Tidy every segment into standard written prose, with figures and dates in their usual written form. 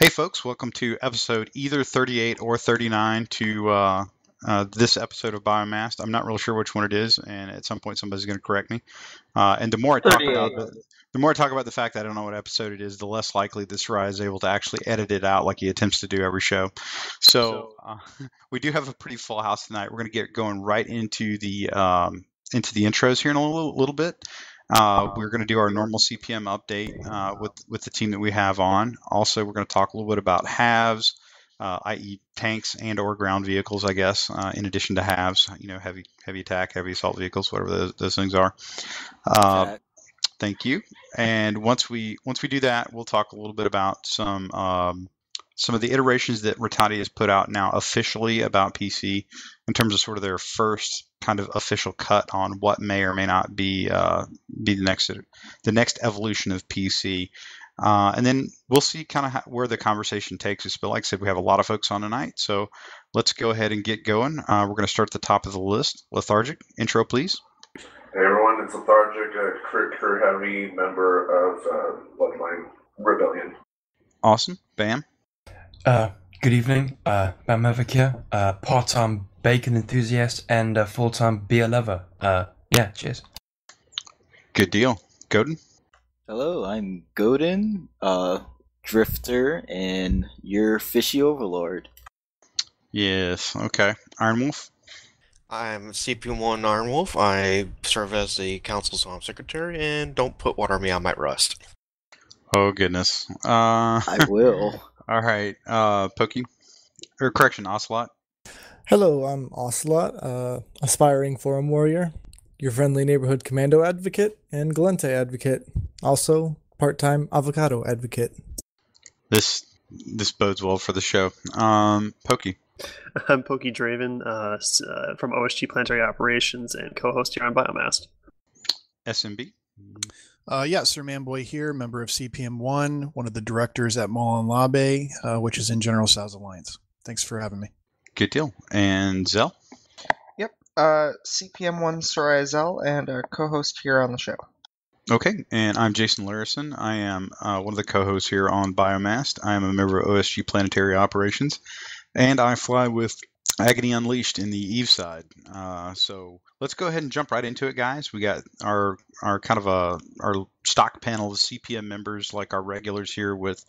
Hey folks, welcome to episode either 38 or 39 to this episode of Biomassed. I'm not really sure which one it is, and at some point somebody's going to correct me. And the more I talk about 38. the more I talk about the fact that that I don't know what episode it is, the less likely this Rye is able to actually edit it out like he attempts to do every show. So we do have a pretty full house tonight. We're going to get going right into the intros here in a little bit. We're going to do our normal CPM update with the team that we have on. Also, we're going to talk a little bit about halves, i.e. tanks and or ground vehicles, I guess, in addition to halves, heavy attack, heavy assault vehicles, whatever those things are. Thank you. And once we do that, we'll talk a little bit about some of the iterations that Rattati has put out now officially about PC in terms of sort of their first kind of official cut on what may or may not be the next evolution of PC. And then we'll see kind of where the conversation takes us. But like I said, we have a lot of folks on tonight, so let's go ahead and get going. We're going to start at the top of the list. Lethargic, intro, please. Hey everyone, it's Lethargic, a crit heavy member of Bloodline Rebellion. Awesome. Bam. Good evening, BAMM HAVOC here, part-time bacon enthusiast and full-time beer lover. Yeah, cheers. Good deal. Godin? Hello, I'm Godin, drifter, and your fishy overlord. Yes, okay. Iron Wolf? I'm CP1 Iron Wolf. I serve as the council's secretary, and don't put water on me, I might rust. Oh, goodness. I will. All right, Pokey, or correction, Oceltot. Hello, I'm Oceltot, aspiring forum warrior, your friendly neighborhood commando advocate, and Galente advocate, also part-time avocado advocate. This bodes well for the show. Pokey. I'm Pokey Draven from OSG Planetary Operations and co-host here on Biomassed. SMB. Yeah, SirManBoy here, member of CPM1, one of the directors at Mall Labe, which is in General South Alliance. Thanks for having me. Good deal. And Zell? Yep, CPM1 Soraya Zell, and a co-host here on the show. Okay, and I'm Jason Larison. I am one of the co-hosts here on Biomassed. I am a member of OSG Planetary Operations, and I fly with Agony Unleashed in the Eve side. So let's go ahead and jump right into it, guys. We got our kind of our stock panel of CPM members, like our regulars here with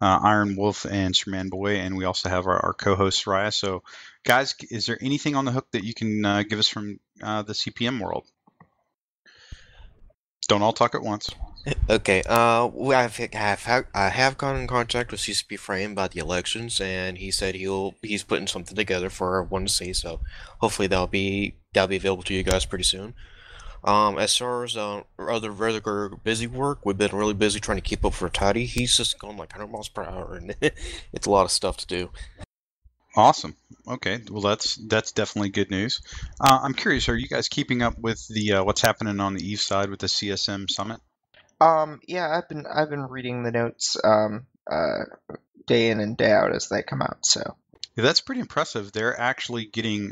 Iron Wolf and SirManBoy, and we also have our co-host Raya. So, guys, is there anything on the hook that you can give us from the CPM world? Don't all talk at once. Okay, I have gone in contact with CCP Frame about the elections, and he said he's putting something together for everyone to see. So hopefully that'll be available to you guys pretty soon. As far as other regular busy work, we've been really busy trying to keep up for Toddy. He's just going like 100 miles per hour, and it's a lot of stuff to do. Awesome. Okay, well that's definitely good news. I'm curious, are you guys keeping up with the what's happening on the Eve side with the CSM summit? Yeah, I've been reading the notes day in and day out as they come out. So yeah, that's pretty impressive. They're actually getting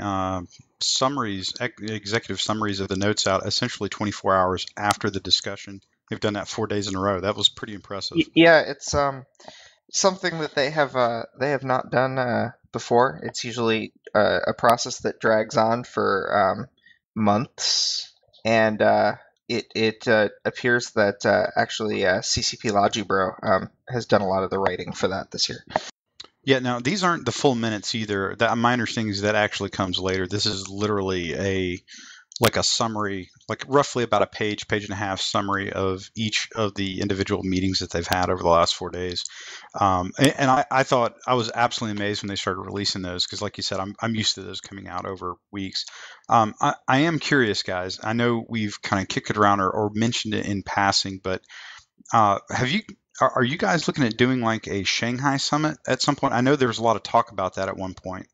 summaries, executive summaries of the notes out essentially 24 hours after the discussion. They've done that 4 days in a row. That was pretty impressive. Yeah, it's something that they have not done before. It's usually a process that drags on for months, and it appears that actually CCP Logibro has done a lot of the writing for that this year. Yeah, now these aren't the full minutes either. My understanding is that actually comes later. This is literally a summary, like roughly about a page and a half summary of each of the individual meetings that they've had over the last 4 days. And I thought I was absolutely amazed when they started releasing those because, like you said, I'm used to those coming out over weeks. I am curious, guys. I know we've kind of kicked it around or mentioned it in passing, but are you guys looking at doing like a Shanghai summit at some point? I know there was a lot of talk about that at one point.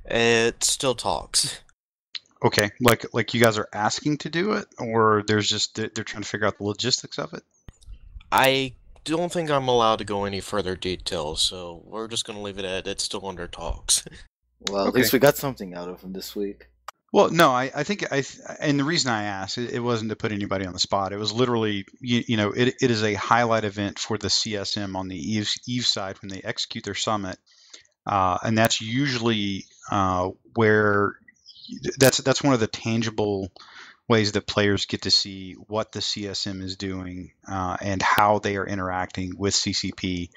It still talks. Okay, like you guys are asking to do it, or there's just they're trying to figure out the logistics of it? I don't think I'm allowed to go any further details, so we're just going to leave it at it's still under talks. Well, at least we got something out of him this week. Well, no, I think and the reason I asked, it wasn't to put anybody on the spot. It was literally, it is a highlight event for the CSM on the Eve side when they execute their summit, and that's usually where that's one of the tangible ways that players get to see what the CSM is doing and how they are interacting with CCP.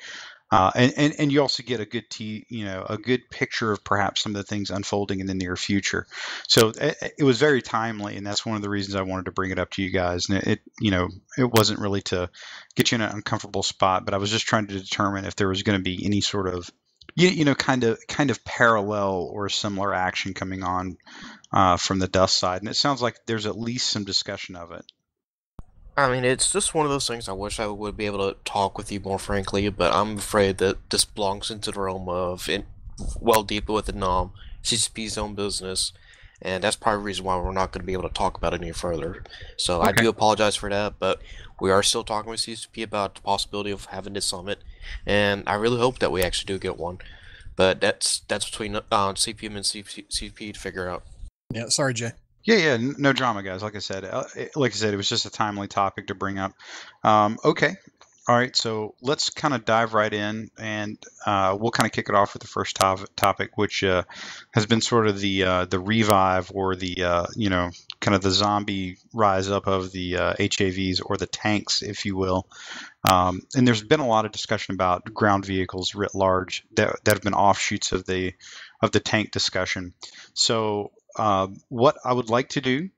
And you also get a good picture of perhaps some of the things unfolding in the near future. So it was very timely, and that's one of the reasons I wanted to bring it up to you guys. And it wasn't really to get you in an uncomfortable spot, but I was just trying to determine if there was going to be any sort of kind of parallel or similar action coming on from the Dust side. And it sounds like there's at least some discussion of it. I mean, it's just one of those things I wish I would be able to talk with you more frankly, but I'm afraid that this belongs into the realm of deeper within CCP's own business, and that's probably the reason why we're not going to be able to talk about it any further. So okay. I do apologize for that, but we are still talking with CCP about the possibility of having this summit, and I really hope that we actually do get one. But that's between CPM and CCP to figure out. Yeah, sorry, Jay. Yeah, no drama, guys. Like I said, it was just a timely topic to bring up. Okay, all right. So let's kind of dive right in, and we'll kind of kick it off with the first topic, which has been sort of the revive or the kind of the zombie rise up of the HAVs or the tanks, if you will. And there's been a lot of discussion about ground vehicles writ large that have been offshoots of the tank discussion. So what I would like to do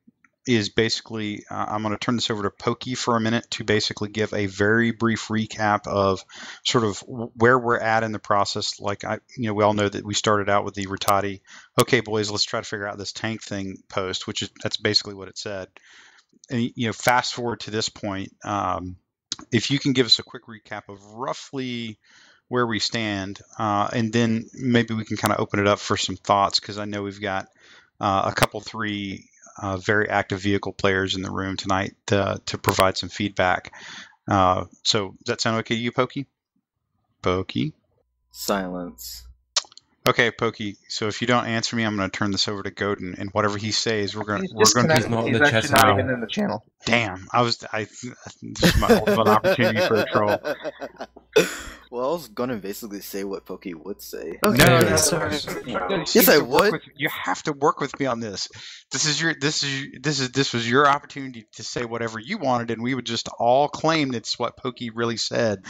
is basically, I'm going to turn this over to Pokey for a minute to basically give a very brief recap of sort of where we're at in the process. Like we all know that we started out with the Rattati, okay, boys, let's try to figure out this tank thing post, that's basically what it said. And fast forward to this point, if you can give us a quick recap of roughly where we stand, and then maybe we can kind of open it up for some thoughts, because I know we've got a couple, three very active vehicle players in the room tonight to provide some feedback. So does that sound okay to you, Pokey? Pokey? Silence. Okay, Pokey. So if you don't answer me, I'm going to turn this over to Godin, and whatever he says, we're going to. He's not even in the channel. Damn, this is my ultimate opportunity for a troll. Well, I was gonna basically say what Pokey would say. Okay. No, sorry. Yes, I would. You have to work with me on this. This was your opportunity to say whatever you wanted, and we would just all claim it's what Pokey really said.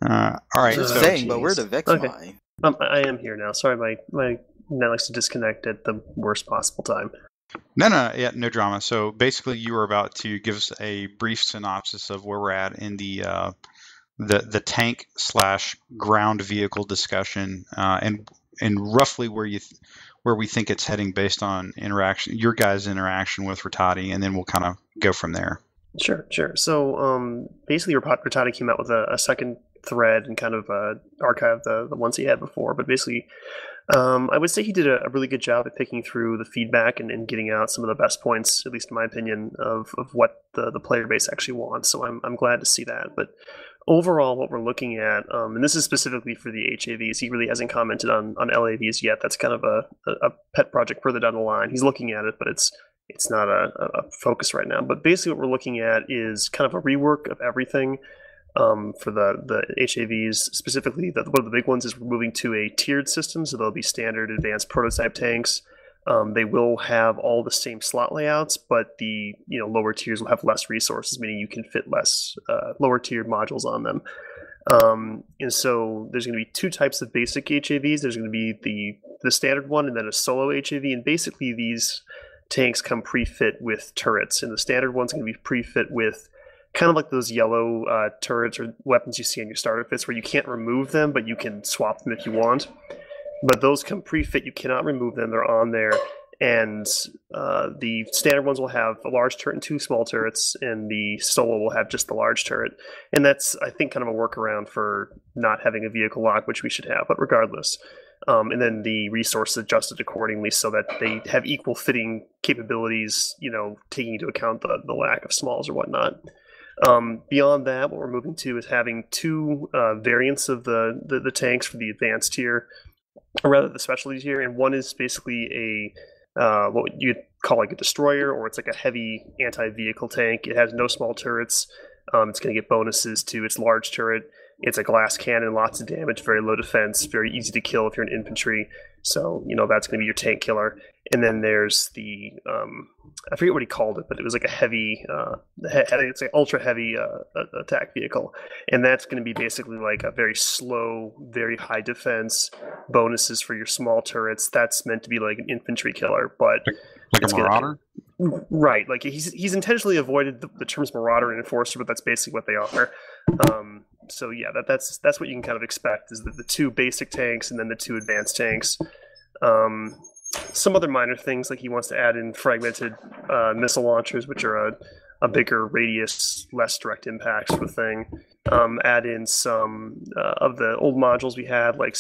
All right. Just saying, but we're the Vex okay. I am here now. Sorry, my net likes to disconnect at the worst possible time. No drama. So basically, you were about to give us a brief synopsis of where we're at in the tank / ground vehicle discussion, and roughly where we think it's heading based on your guys' interaction with Rattati, and then we'll kind of go from there. Sure. So basically, Rattati came out with a second thread and kind of archived the ones he had before, but basically I would say he did a really good job at picking through the feedback and getting out some of the best points, at least in my opinion, of what the player base actually wants. So I'm glad to see that. But overall, what we're looking at, and this is specifically for the HAVs, he really hasn't commented on LAVs yet. That's kind of a pet project further down the line. He's looking at it, but it's not a focus right now. But basically what we're looking at is kind of a rework of everything. For the HAVs, specifically, one of the big ones is we're moving to a tiered system, so there'll be standard, advanced, prototype tanks. They will have all the same slot layouts, but the lower tiers will have less resources, meaning you can fit less lower tiered modules on them. And so there's going to be two types of basic HAVs. There's going to be the standard one and then a solo HAV, and basically these tanks come pre-fit with turrets, and the standard one's going to be pre-fit with kind of like those yellow turrets or weapons you see on your starter kits where you can't remove them, but you can swap them if you want. But those come pre-fit. You cannot remove them. They're on there. And the standard ones will have a large turret and two small turrets, and the solo will have just the large turret. And that's, I think, kind of a workaround for not having a vehicle lock, which we should have, but regardless. And then the resources adjusted accordingly so that they have equal fitting capabilities, taking into account the lack of smalls or whatnot. Beyond that, what we're moving to is having two variants of the tanks for the advanced tier, or rather the specialty tier, and one is basically what you'd call like a destroyer, or it's like a heavy anti-vehicle tank. It has no small turrets. It's going to get bonuses to its large turret. It's a glass cannon, lots of damage, very low defense, very easy to kill if you're an infantry. So, that's going to be your tank killer. And then there's the, I forget what he called it, but it was like a heavy, it's an ultra heavy attack vehicle. And that's going to be basically like a very slow, very high defense, bonuses for your small turrets. That's meant to be like an infantry killer, but like a marauder? Right. Like he's intentionally avoided the terms marauder and enforcer, but that's basically what they are. So yeah, that's what you can kind of expect is the two basic tanks and then the two advanced tanks. Some other minor things, like he wants to add in fragmented missile launchers, which are a bigger radius, less direct impact sort of thing. Add in some of the old modules we had, like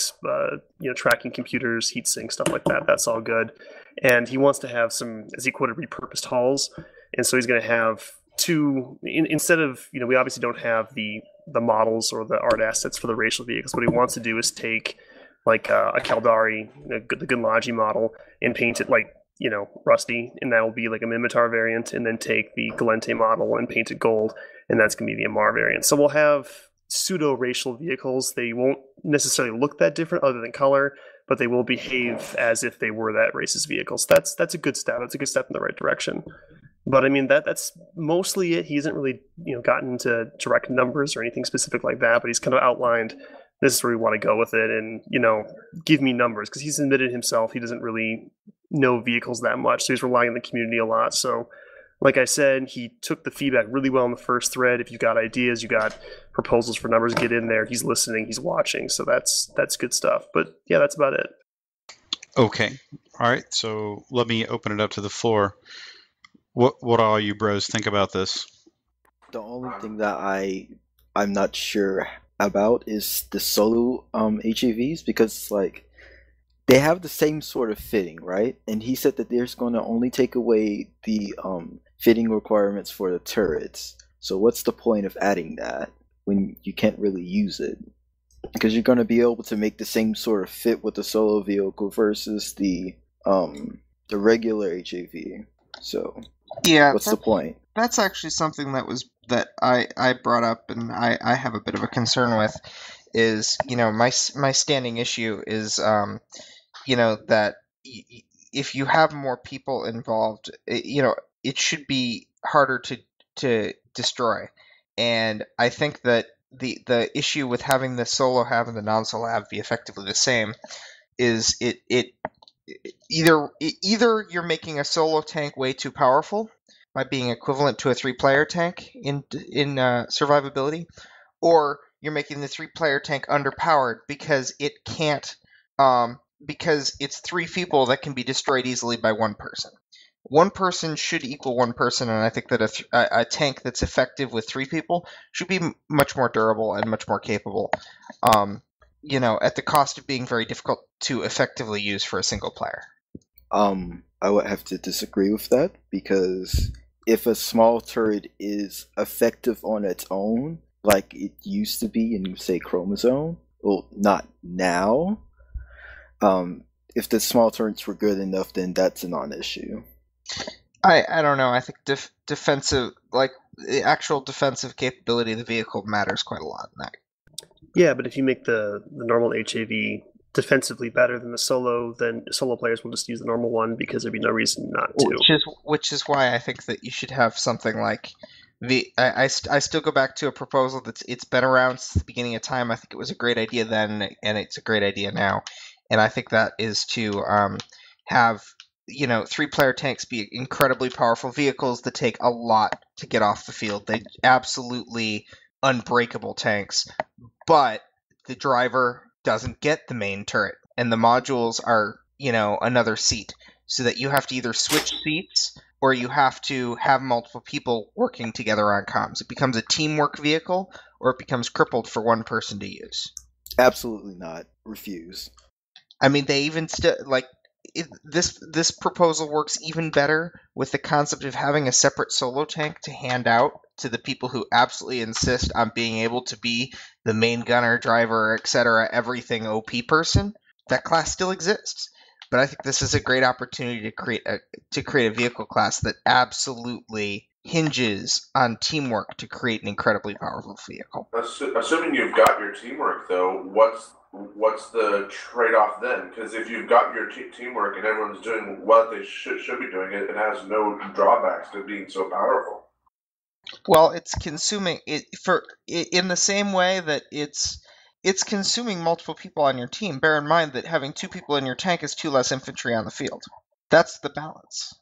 tracking computers, heatsink, stuff like that. That's all good. And he wants to have some, as he quoted, repurposed hulls. And so he's going to have two, instead of, we obviously don't have the models or the art assets for the racial vehicles. What he wants to do is take like a Caldari, the Gunlaji model, and paint it like, rusty, and that will be like a Mimitar variant, and then take the Galente model and paint it gold, and that's going to be the Amar variant. So we'll have pseudo-racial vehicles. They won't necessarily look that different other than color, but they will behave as if they were that race's vehicles. That's a good step. That's a good step in the right direction. But I mean, that's mostly it. He hasn't really, gotten into direct numbers or anything specific like that, but he's kind of outlined this is where we want to go with it, and give me numbers, because he's admitted himself he doesn't really know vehicles that much, so he's relying on the community a lot. So like I said, he took the feedback really well in the first thread. If you got ideas, you got proposals for numbers, get in there. He's listening, he's watching, so that's good stuff. But yeah, that's about it. Okay, all right, so let me open it up to the floor. What all you bros think about this? The only thing that I'm not sure about is the solo HAVs, because like they have the same sort of fitting, right? And he said that there's going to only take away the fitting requirements for the turrets. So what's the point of adding that when you can't really use it? Because you're going to be able to make the same sort of fit with the solo vehicle versus the regular HAV. So yeah, what's the point? That's actually something that I brought up, and I have a bit of a concern with, is my standing issue is that if you have more people involved, it should be harder to destroy. And I think that the issue with having the solo have and the non-solo have be effectively the same is either you're making a solo tank way too powerful by being equivalent to a 3-player tank in survivability, or you're making the 3-player tank underpowered because it can't because it's 3 people that can be destroyed easily by 1 person. 1 person should equal 1 person, and I think that a tank that's effective with 3 people should be much more durable and much more capable. At the cost of being very difficult to effectively use for a single player. I would have to disagree with that, because if a small turret is effective on its own, like it used to be in, say, Chromosome, well, not now. If the small turrets were good enough, then that's a non-issue. I don't know. I think defensive, like the actual defensive capability of the vehicle matters quite a lot in that. Yeah, but if you make the normal HAV defensively better than the solo, then solo players will just use the normal one because there'd be no reason not to. Which is why I think that you should have something like I still go back to a proposal it's been around since the beginning of time. I think it was a great idea then, and it's a great idea now. And I think that is to have 3-player tanks be incredibly powerful vehicles that take a lot to get off the field. They absolutely unbreakable tanks, but the driver doesn't get the main turret, and the modules are another seat, so that you have to either switch seats or you have to have multiple people working together on comms. It becomes a teamwork vehicle, or it becomes crippled for 1 person to use. Absolutely not. Refuse. I mean, they even this proposal works even better with the concept of having a separate solo tank to hand out to the people who absolutely insist on being able to be the main gunner, driver, etc., everything OP person. That class still exists, but I think this is a great opportunity to create a vehicle class that absolutely hinges on teamwork to create an incredibly powerful vehicle. Assuming you've got your teamwork, though, what's the trade-off then? Because if you've got your teamwork and everyone's doing what they should be doing, it has no drawbacks to being so powerful. Well, it's consuming it in the same way that it's consuming multiple people on your team. Bear in mind that having 2 people in your tank is 2 less infantry on the field. That's the balance.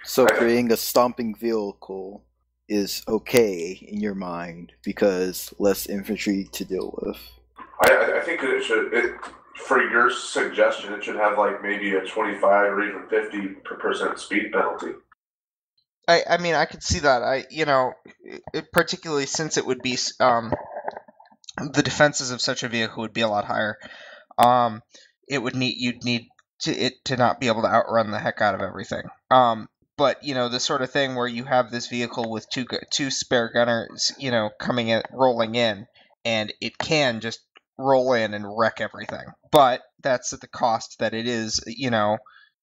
So creating a stomping vehicle is okay in your mind because less infantry to deal with. I think that it should. For your suggestion, it should have like maybe a 25 or even 50% speed penalty. I mean, I could see that. Particularly since it would be the defenses of such a vehicle would be a lot higher. You'd need it to not be able to outrun the heck out of everything. But the sort of thing where you have this vehicle with two spare gunners, rolling in, and it can just roll in and wreck everything. But that's at the cost that it is,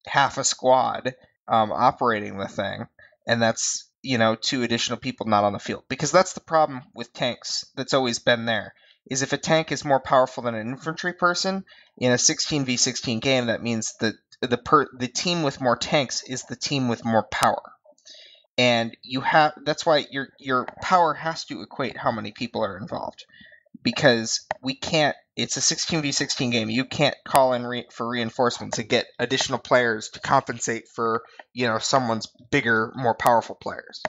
half a squad operating the thing, and that's 2 additional people not on the field. Because that's the problem with tanks that's always been there. Is if a tank is more powerful than an infantry person in a 16v16 game, that means that the team with more tanks is the team with more power, and that's why your power has to equate how many people are involved, because we can't. It's a 16v16 game. You can't call in for reinforcements and get additional players to compensate for someone's bigger, more powerful players.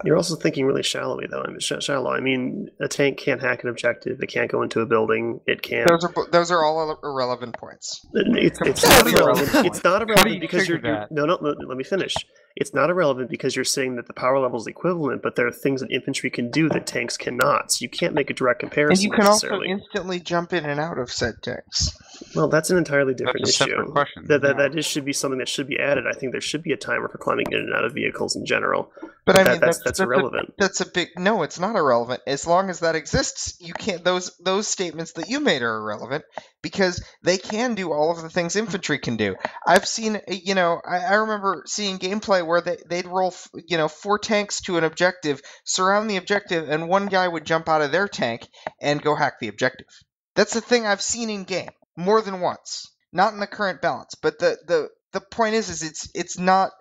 You're also thinking really shallowly, though. Shallow. I mean, a tank can't hack an objective. It can't go into a building. It can't. Those are all irrelevant points. It's not irrelevant. It's not irrelevant because you're no. Let me finish. It's not irrelevant because you're saying that the power level is equivalent, but there are things that infantry can do that tanks cannot. So you can't make a direct comparison. And you can also instantly jump in and out of said tanks. Well, that's an entirely different That's a issue. separate question. That should be something that should be added. I think there should be a timer for climbing in and out of vehicles in general. But I mean, that's irrelevant. That's a big no. It's not irrelevant. As long as that exists, you can't. Those statements that you made are irrelevant because they can do all of the things infantry can do. I've seen, I remember seeing gameplay where they'd roll, 4 tanks to an objective, surround the objective, and one guy would jump out of their tank and go hack the objective. That's the thing I've seen in game more than once. Not in the current balance, but the point is it's not,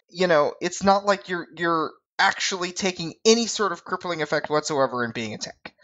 it's not like you're actually taking any sort of crippling effect whatsoever in being a tank.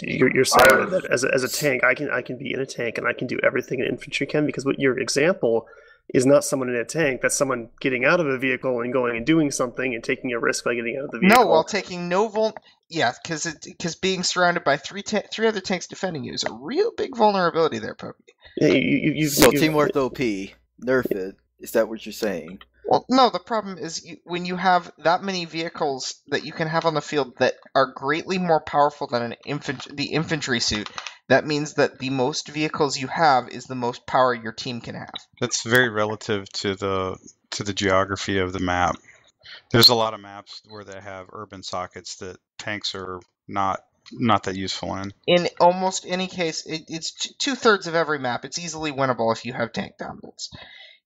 You're saying that as a tank, I can be in a tank and I can do everything an infantry can, because what your example is not someone in a tank. That's someone getting out of a vehicle and going and doing something and taking a risk by getting out of the vehicle. No, while taking no yeah, because being surrounded by three other tanks defending you is a real big vulnerability there, Pokey. Yeah, teamwork OP, nerf it. Is that what you're saying? Well, no, the problem is when you have that many vehicles that you can have on the field that are greatly more powerful than the infantry suit, that means that the most vehicles you have is the most power your team can have. That's very relative to the geography of the map. There's a lot of maps where they have urban sockets that tanks are not that useful in. In almost any case, it's 2/3 of every map. It's easily winnable if you have tank dominance.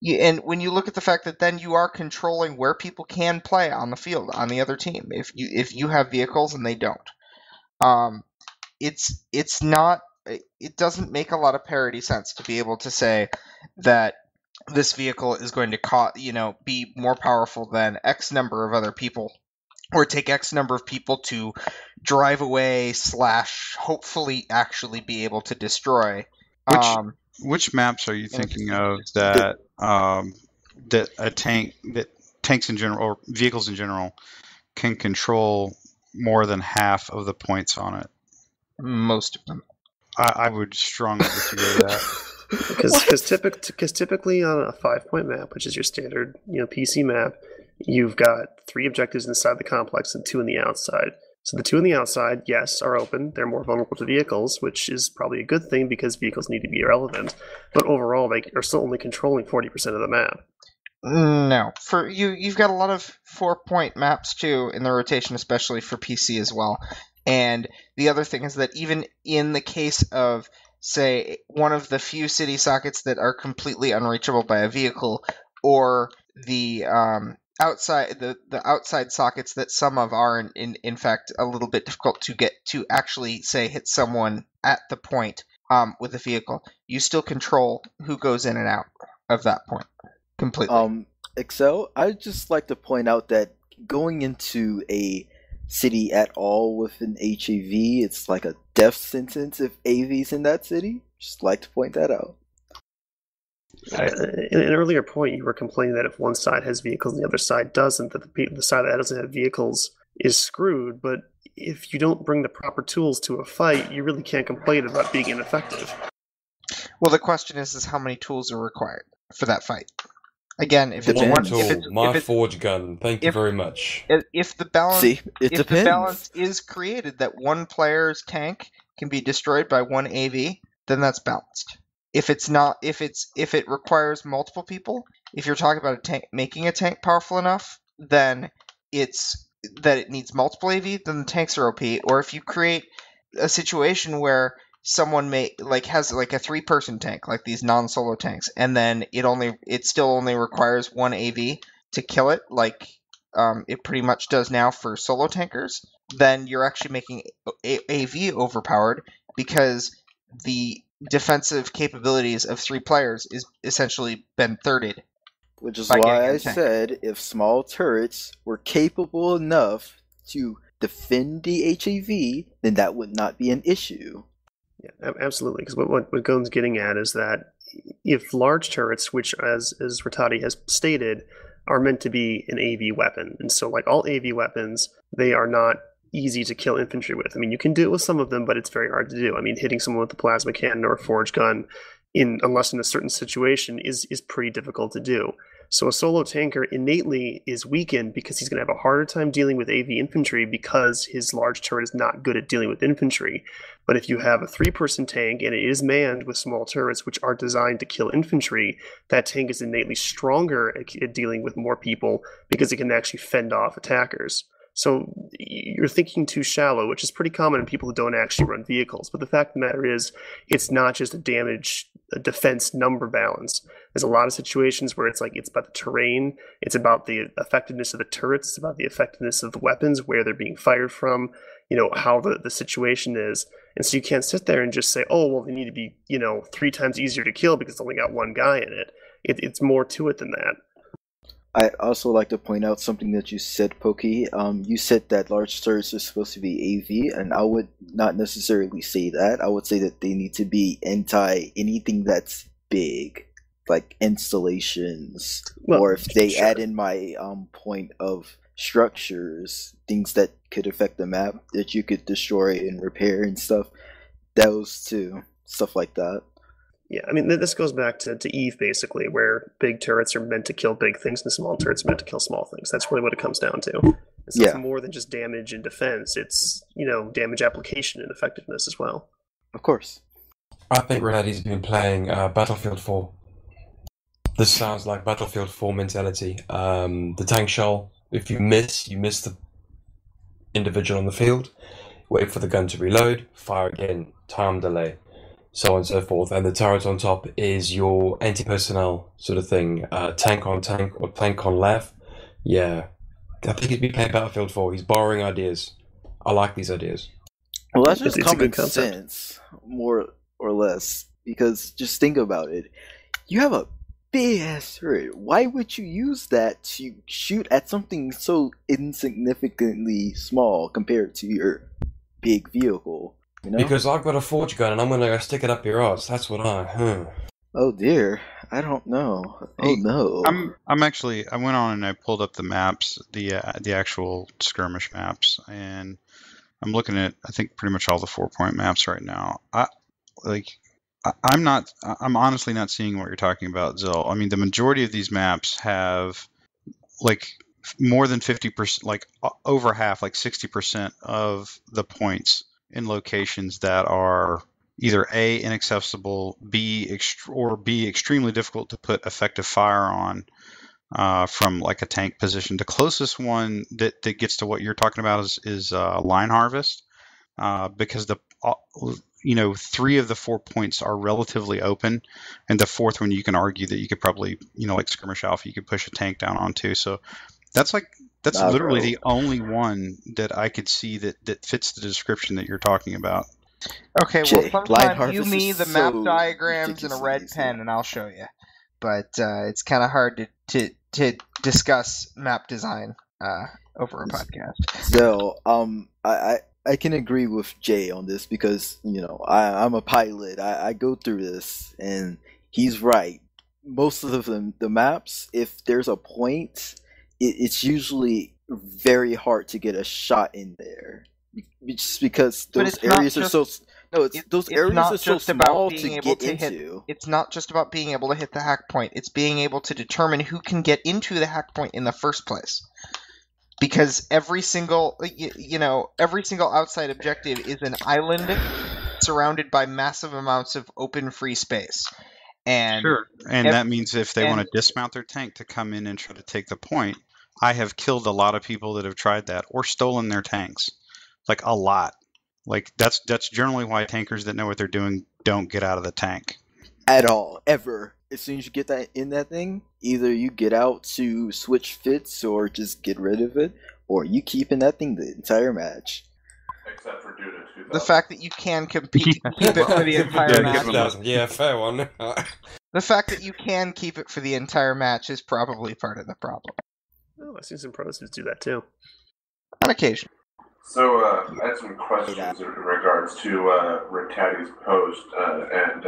And when you look at the fact that then you are controlling where people can play on the field on the other team, if you have vehicles and they don't, it's not. It doesn't make a lot of parity sense to be able to say that this vehicle is going to be more powerful than X number of other people, or take X number of people to drive away / hopefully actually be able to destroy. Which maps are you thinking of that tanks in general or vehicles in general can control more than half of the points on it? Most of them. I would strongly disagree with that. Because typically on a 5-point map, which is your standard PC map, you've got 3 objectives inside the complex and 2 on the outside. So the 2 on the outside, yes, are open. They're more vulnerable to vehicles, which is probably a good thing because vehicles need to be irrelevant. But overall, they are still only controlling 40% of the map. No, for you've got a lot of 4-point maps too in the rotation, especially for PC as well. And the other thing is that even in the case of say, one of the few city sockets that are completely unreachable by a vehicle, or the outside sockets that some of are in fact a little bit difficult to get to actually say hit someone at the point with a vehicle, you still control who goes in and out of that point completely. Excel, I'd just like to point out that going into a city at all with an HAV, it's like a death sentence if AV's in that city. Just like to point that out. In an earlier point, you were complaining that if one side has vehicles and the other side doesn't, that the side that doesn't have vehicles is screwed. But if you don't bring the proper tools to a fight, you really can't complain about being ineffective. Well, the question is how many tools are required for that fight? Again, if it's one tool, forge gun. Thank you very much. If the balance, depends. The balance is created that one player's tank can be destroyed by one AV, then that's balanced. If it's not, if it requires multiple people, if you're talking about a tank making a tank powerful enough, then it's that it needs multiple AV, then the tanks are OP. Or if you create a situation where someone has a 3-person tank, like these non-solo tanks, and then it still only requires one AV to kill it, like it pretty much does now for solo tankers, then you're actually making AV overpowered because the defensive capabilities of 3 players is essentially been thirded. Which is why I said if small turrets were capable enough to defend the HAV, then that would not be an issue. Yeah, absolutely. Because what Godin's getting at is that if large turrets, which as Rattati has stated, are meant to be an AV weapon, and so like all AV weapons, they are not easy to kill infantry with. I mean, you can do it with some of them, but it's very hard to do. I mean, hitting someone with a plasma cannon or a forge gun, unless in a certain situation, is pretty difficult to do. So a solo tanker innately is weakened because he's going to have a harder time dealing with AV infantry because his large turret is not good at dealing with infantry. But if you have a 3-person tank and it is manned with small turrets which are designed to kill infantry, that tank is innately stronger at dealing with more people because it can actually fend off attackers. So you're thinking too shallow, which is pretty common in people who don't actually run vehicles. But the fact of the matter is, it's not just a defense number balance. There's a lot of situations where it's about the terrain, it's about the effectiveness of the turrets, it's about the effectiveness of the weapons, where they're being fired from, how the situation is. And so you can't sit there and just say, oh, well, they need to be, 3 times easier to kill because it's only got one guy in it. It's more to it than that. I'd also like to point out something that you said, Pokey. You said that large turrets are supposed to be AV, and I would not necessarily say that. I would say that they need to be anti anything that's big, like installations, or if they add in my point of structures, things that could affect the map that you could destroy and repair and stuff. Those too, stuff like that. Yeah, I mean, this goes back to Eve, basically, where big turrets are meant to kill big things and small turrets are meant to kill small things. That's really what it comes down to. It's more than just damage and defense. It's, damage application and effectiveness as well. Of course. I think Rattati's been playing Battlefield 4. This sounds like Battlefield 4 mentality. The tank shell, if you miss the individual on the field, wait for the gun to reload, fire again, time delay, so on and so forth. And the turret on top is your anti-personnel sort of thing. Tank on tank or tank on left. Yeah. I think he's been playing Battlefield 4. He's borrowing ideas. I like these ideas. Well, that's just common sense, more or less. Because just think about it. You have a big ass turret. Why would you use that to shoot at something so insignificantly small compared to your big vehicle? Because I've got a forge gun and I'm gonna go stick it up your ass. That's what Oh dear, I don't know. Oh no. I went on and I pulled up the maps, the actual skirmish maps, and I'm looking at I think pretty much all the 4-point maps right now. I'm honestly not seeing what you're talking about, Zill. I mean, the majority of these maps have more than 50%, over half, 60% of the points in locations that are either A, inaccessible, B, extremely difficult to put effective fire on from a tank position. The closest one that gets to what you're talking about is line harvest, because 3 of the 4 points are relatively open, and the fourth one you can argue that you could probably, like Skirmish Alpha, you could push a tank down onto. So that's literally the only one that I could see that fits the description that you're talking about. Okay, Jay, well, Blind sometime Harvest you me is the map so diagrams and a ridiculously red easy. pen, and I'll show you. But it's kind of hard to discuss map design over a podcast. So, I can agree with Jay on this because, I'm a pilot. I go through this, and he's right. Most of the maps, if there's a point, it's usually very hard to get a shot in there. Just because those areas are so... No, those areas are so small to get into. It's not just about being able to hit the hack point. It's being able to determine who can get into the hack point in the first place. Because every single outside objective is an island surrounded by massive amounts of open free space. And sure. And that means if they want to dismount their tank to come in and try to take the point, I have killed a lot of people that have tried that or stolen their tanks. Like a lot. Like that's generally why tankers that know what they're doing don't get out of the tank. At all, ever. As soon as you get that in that thing, either you get out to switch fits or just get rid of it, or you keep in that thing the entire match. Except for Duda 2000. The fact that you can keep it for the entire match. Yeah, fair one. The fact that you can keep it for the entire match is probably part of the problem. Oh, I've seen some pros who do that too. On occasion. So, I had some questions in regards to Rick post and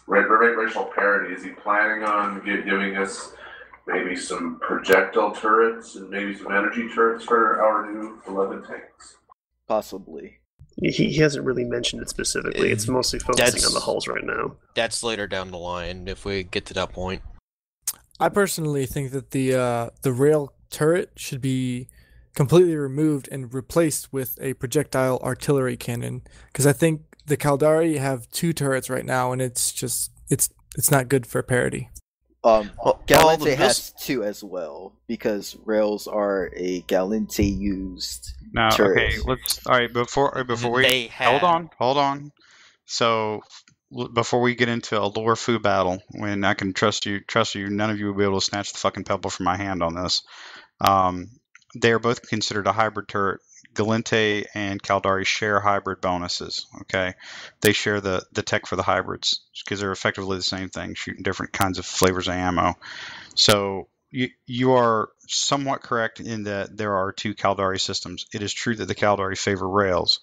racial parity. Is he planning on giving us maybe some projectile turrets and maybe some energy turrets for our new beloved tanks? Possibly. He hasn't really mentioned it specifically. It's mostly focusing on the hulls right now. That's later down the line if we get to that point. I personally think that the rail turret should be completely removed and replaced with a projectile artillery cannon, because I think the Caldari have 2 turrets right now, and it's not good for parity. Galante has 2 as well, because rails are a Galante used turret. Okay, before we hold on. So before we get into a lore foo battle, when I can trust you, none of you will be able to snatch the fucking pebble from my hand on this. They are both considered a hybrid turret. Galente and Caldari share hybrid bonuses. Okay, they share the tech for the hybrids because they're effectively the same thing, shooting different kinds of flavors of ammo. So you are somewhat correct in that there are 2 Caldari systems. It is true that the Caldari favor rails.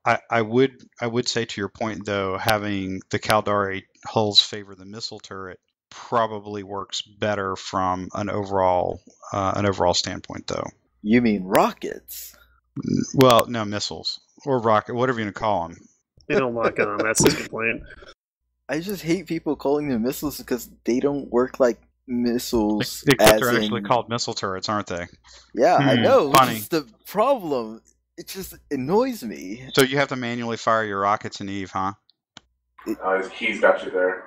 I would say to your point though, having the Caldari hulls favor the missile turret probably works better from an overall standpoint though. You mean rockets? Well, no, missiles or rocket, whatever you want to call them. They don't lock on. That's his complaint. I just hate people calling them missiles because they don't work like missiles. They're actually called missile turrets, aren't they? Yeah, I know. Funny. Which is the problem. It just annoys me. So you have to manually fire your rockets in Eve, huh? He's got you there.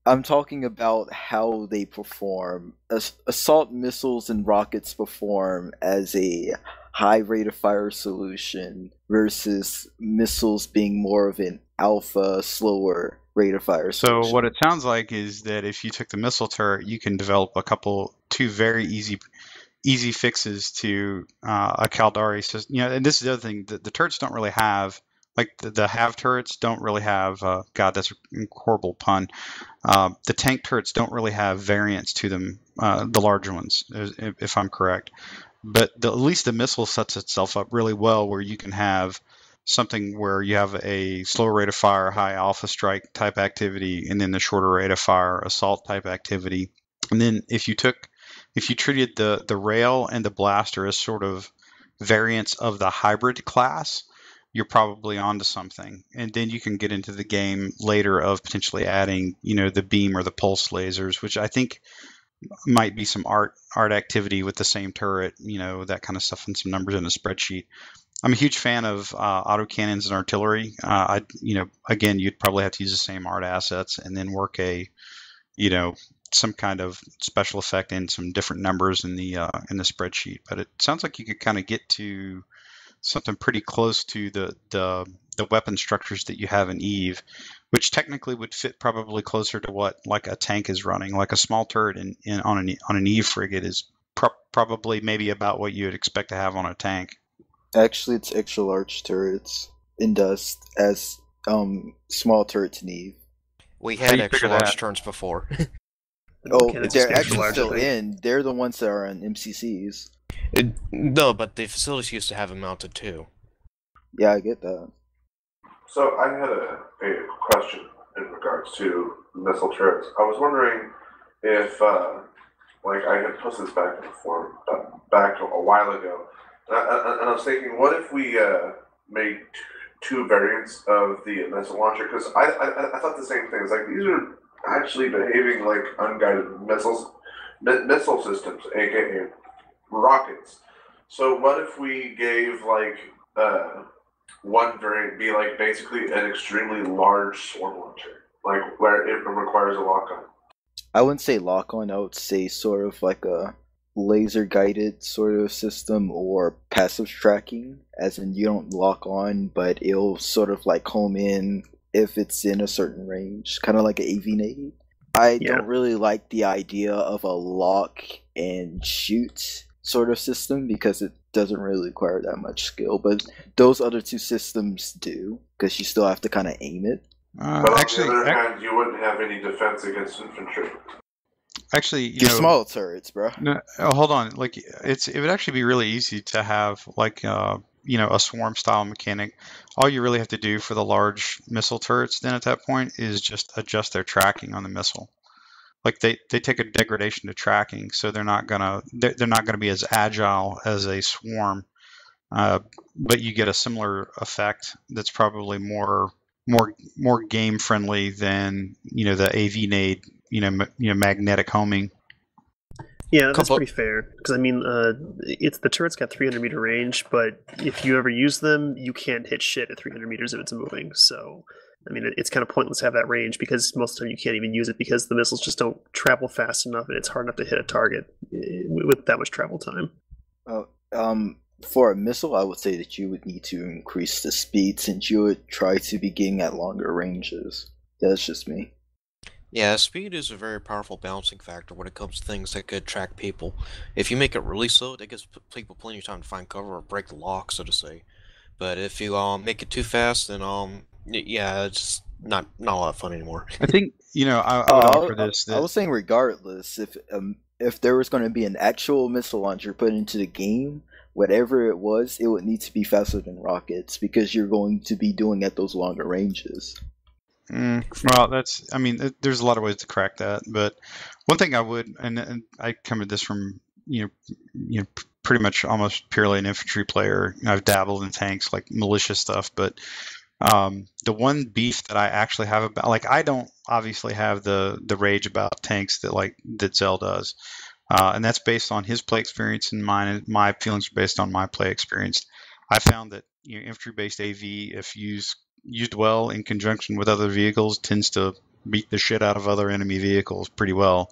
I'm talking about how they perform. Assault missiles and rockets perform as a high rate of fire solution versus missiles being more of an alpha, slower rate of fire solution. So what it sounds like is that if you took the missile turret, you can develop 2 very easy fixes to a Caldari system. And this is the other thing. The turrets don't really have, like the HAV turrets don't really have, God, that's a horrible pun. The tank turrets don't really have variants to them, the larger ones, if I'm correct. But at least the missile sets itself up really well where you can have something where you have a slower rate of fire, high alpha strike type activity, and then the shorter rate of fire, assault type activity. And then if you treated the rail and the blaster as sort of variants of the hybrid class, you're probably onto something. And then you can get into the game later of potentially adding, the beam or the pulse lasers, which I think might be some art activity with the same turret, that kind of stuff, and some numbers in a spreadsheet. I'm a huge fan of autocannons and artillery. Again, you'd probably have to use the same art assets and then work some kind of special effect and some different numbers in the spreadsheet. But it sounds like you could kind of get to something pretty close to the weapon structures that you have in Eve, which technically would fit probably closer to what like a tank is running. Like a small turret on an Eve frigate is probably maybe about what you would expect to have on a tank. Actually, it's extra large turrets in Dust as small turrets in Eve. We How had you extra figure large that? turns before. Oh, Mechanics they're is actually large, still I think. in. They're the ones that are on MCCs. No, but the facilities used to have them mounted too. Yeah, I get that. So I had a question in regards to missile turrets. I was wondering if, like, I had posted this back in the forum back a while ago, and I was thinking, what if we made two variants of the missile launcher? Because I thought the same thing. It's like these are actually behaving like unguided missile systems, aka rockets. So what if we gave like one variant be like basically an extremely large swarm launcher, like where it requires a lock-on? I wouldn't say lock-on. I would say sort of like a laser-guided sort of system or passive tracking, as in you don't lock on, but it'll sort of like home in if it's in a certain range, kind of like an AV nade. I Yeah. don't really like the idea of a lock and shoot sort of system because it doesn't really require that much skill, but those other two systems do, because you still have to kind of aim it. But on Actually, the other hand, you wouldn't have any defense against infantry. you You're know, small turrets, bro. no, hold on. Like it would actually be really easy to have like a swarm style mechanic. All you really have to do for the large missile turrets then at that point is just adjust their tracking on the missile. Like they take a degradation to tracking, so they're not gonna be as agile as a swarm, but you get a similar effect that's probably more game friendly than the AV nade magnetic homing. Yeah, that's Couple- pretty fair. Because I mean, it's the turret's got 300 meter range, but if you ever use them, you can't hit shit at 300 meters if it's moving. So, I mean, it's kind of pointless to have that range because most of the time you can't even use it because the missiles just don't travel fast enough, and it's hard enough to hit a target with that much travel time. For a missile, I would say that you would need to increase the speed since you would try to be getting at longer ranges. That's just me. Yeah, speed is a very powerful balancing factor when it comes to things that could track people. If you make it really slow, that gives people plenty of time to find cover or break the lock, so to say. But if you make it too fast, then yeah, it's not a lot of fun anymore. I think I would offer this. I was saying regardless, if there was going to be an actual missile launcher put into the game, whatever it was, it would need to be faster than rockets because you're going to be doing at those longer ranges. Well, there's a lot of ways to crack that, but one thing I would, and I come at this from pretty much almost purely an infantry player. I've dabbled in tanks, like militia stuff, but the one beef that I actually have about, like, I don't obviously have the rage about tanks that Zell does, and that's based on his play experience and mine. And my feelings are based on my play experience. I found that infantry-based AV, if used well in conjunction with other vehicles, tends to beat the shit out of other enemy vehicles pretty well,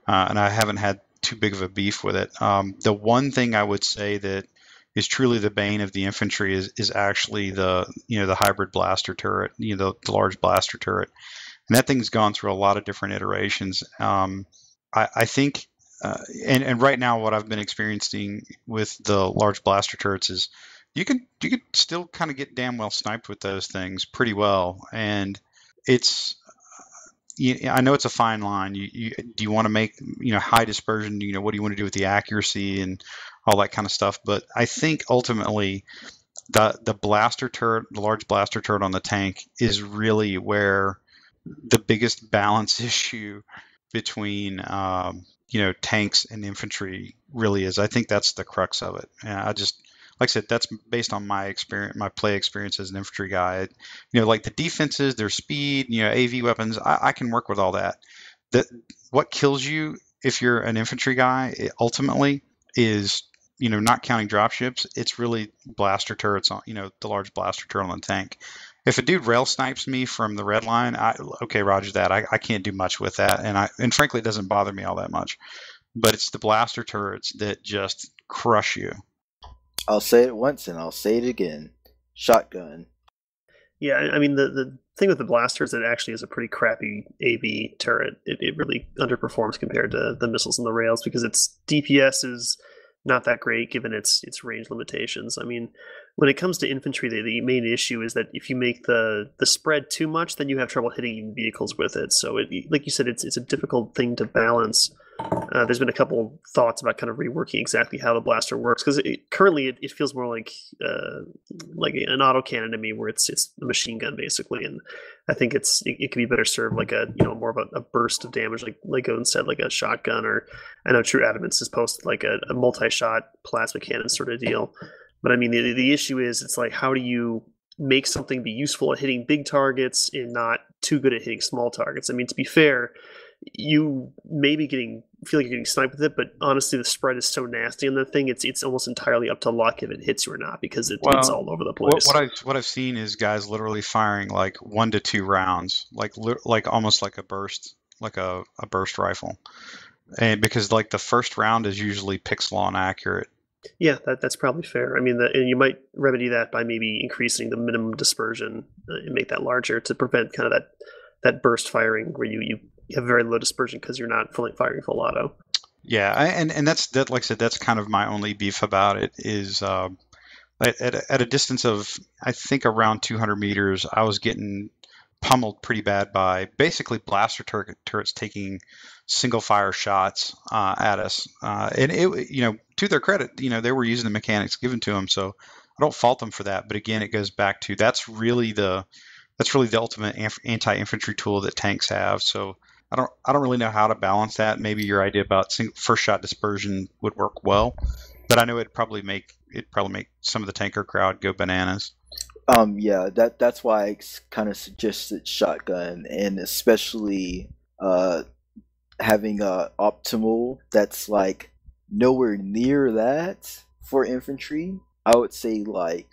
and I haven't had too big of a beef with it. The one thing I would say that is truly the bane of the infantry is actually the hybrid blaster turret, the large blaster turret, and that thing's gone through a lot of different iterations. I think, and right now what I've been experiencing with the large blaster turrets is you could still kind of get damn well sniped with those things pretty well, and it's I know it's a fine line. Do you want to make high dispersion? What do you want to do with the accuracy and all that kind of stuff? But I think ultimately the blaster turret, the large blaster turret on the tank, is really where the biggest balance issue between tanks and infantry really is. I think that's the crux of it. Like I said, that's based on my experience, my play experience as an infantry guy. Like the defenses, their speed, AV weapons, I can work with all that. What kills you if you're an infantry guy ultimately is, not counting dropships, it's really blaster turrets on, the large blaster turret on the tank. If a dude rail snipes me from the red line, okay, roger that. I can't do much with that, and frankly, it doesn't bother me all that much. But it's the blaster turrets that just crush you. I'll say it once and I'll say it again. Shotgun. Yeah, I mean the thing with the blaster is it actually is a pretty crappy AV turret. It really underperforms compared to the missiles and the rails because its DPS is not that great given its range limitations. I mean, when it comes to infantry, the main issue is that if you make the spread too much, then you have trouble hitting vehicles with it. So like you said, it's a difficult thing to balance. There's been a couple thoughts about kind of reworking exactly how the blaster works because currently it feels more like an autocannon to me, where it's a machine gun basically, and I think it can be better served like a more of a burst of damage, like Godin said, like a shotgun, or I know True Adamance has posted like a multi-shot plasma cannon sort of deal. But I mean the issue is it's like how do you make something be useful at hitting big targets and not too good at hitting small targets? I mean, to be fair, you may be feel like you're getting sniped with it, but honestly, the spread is so nasty on the thing. It's almost entirely up to luck if it hits you or not because it's all over the place. What I've seen is guys literally firing like 1 to 2 rounds, like almost like a burst, like a burst rifle, and because like the first round is usually pixel on accurate. Yeah, that's probably fair. I mean, and you might remedy that by maybe increasing the minimum dispersion and make that larger to prevent kind of that burst firing where you have very low dispersion because you're not firing full auto. Yeah, and that's like I said, that's kind of my only beef about it is at a distance of I think around 200 meters, I was getting pummeled pretty bad by basically blaster turrets taking single fire shots at us, and it to their credit, they were using the mechanics given to them, so I don't fault them for that. But again, it goes back to that's really the ultimate anti-infantry tool that tanks have. So I don't really know how to balance that. Maybe your idea about first shot dispersion would work well, but I know it'd probably make some of the tanker crowd go bananas. Yeah, that's why I kind of suggested shotgun, and especially having a optimal that's like nowhere near that for infantry. I would say like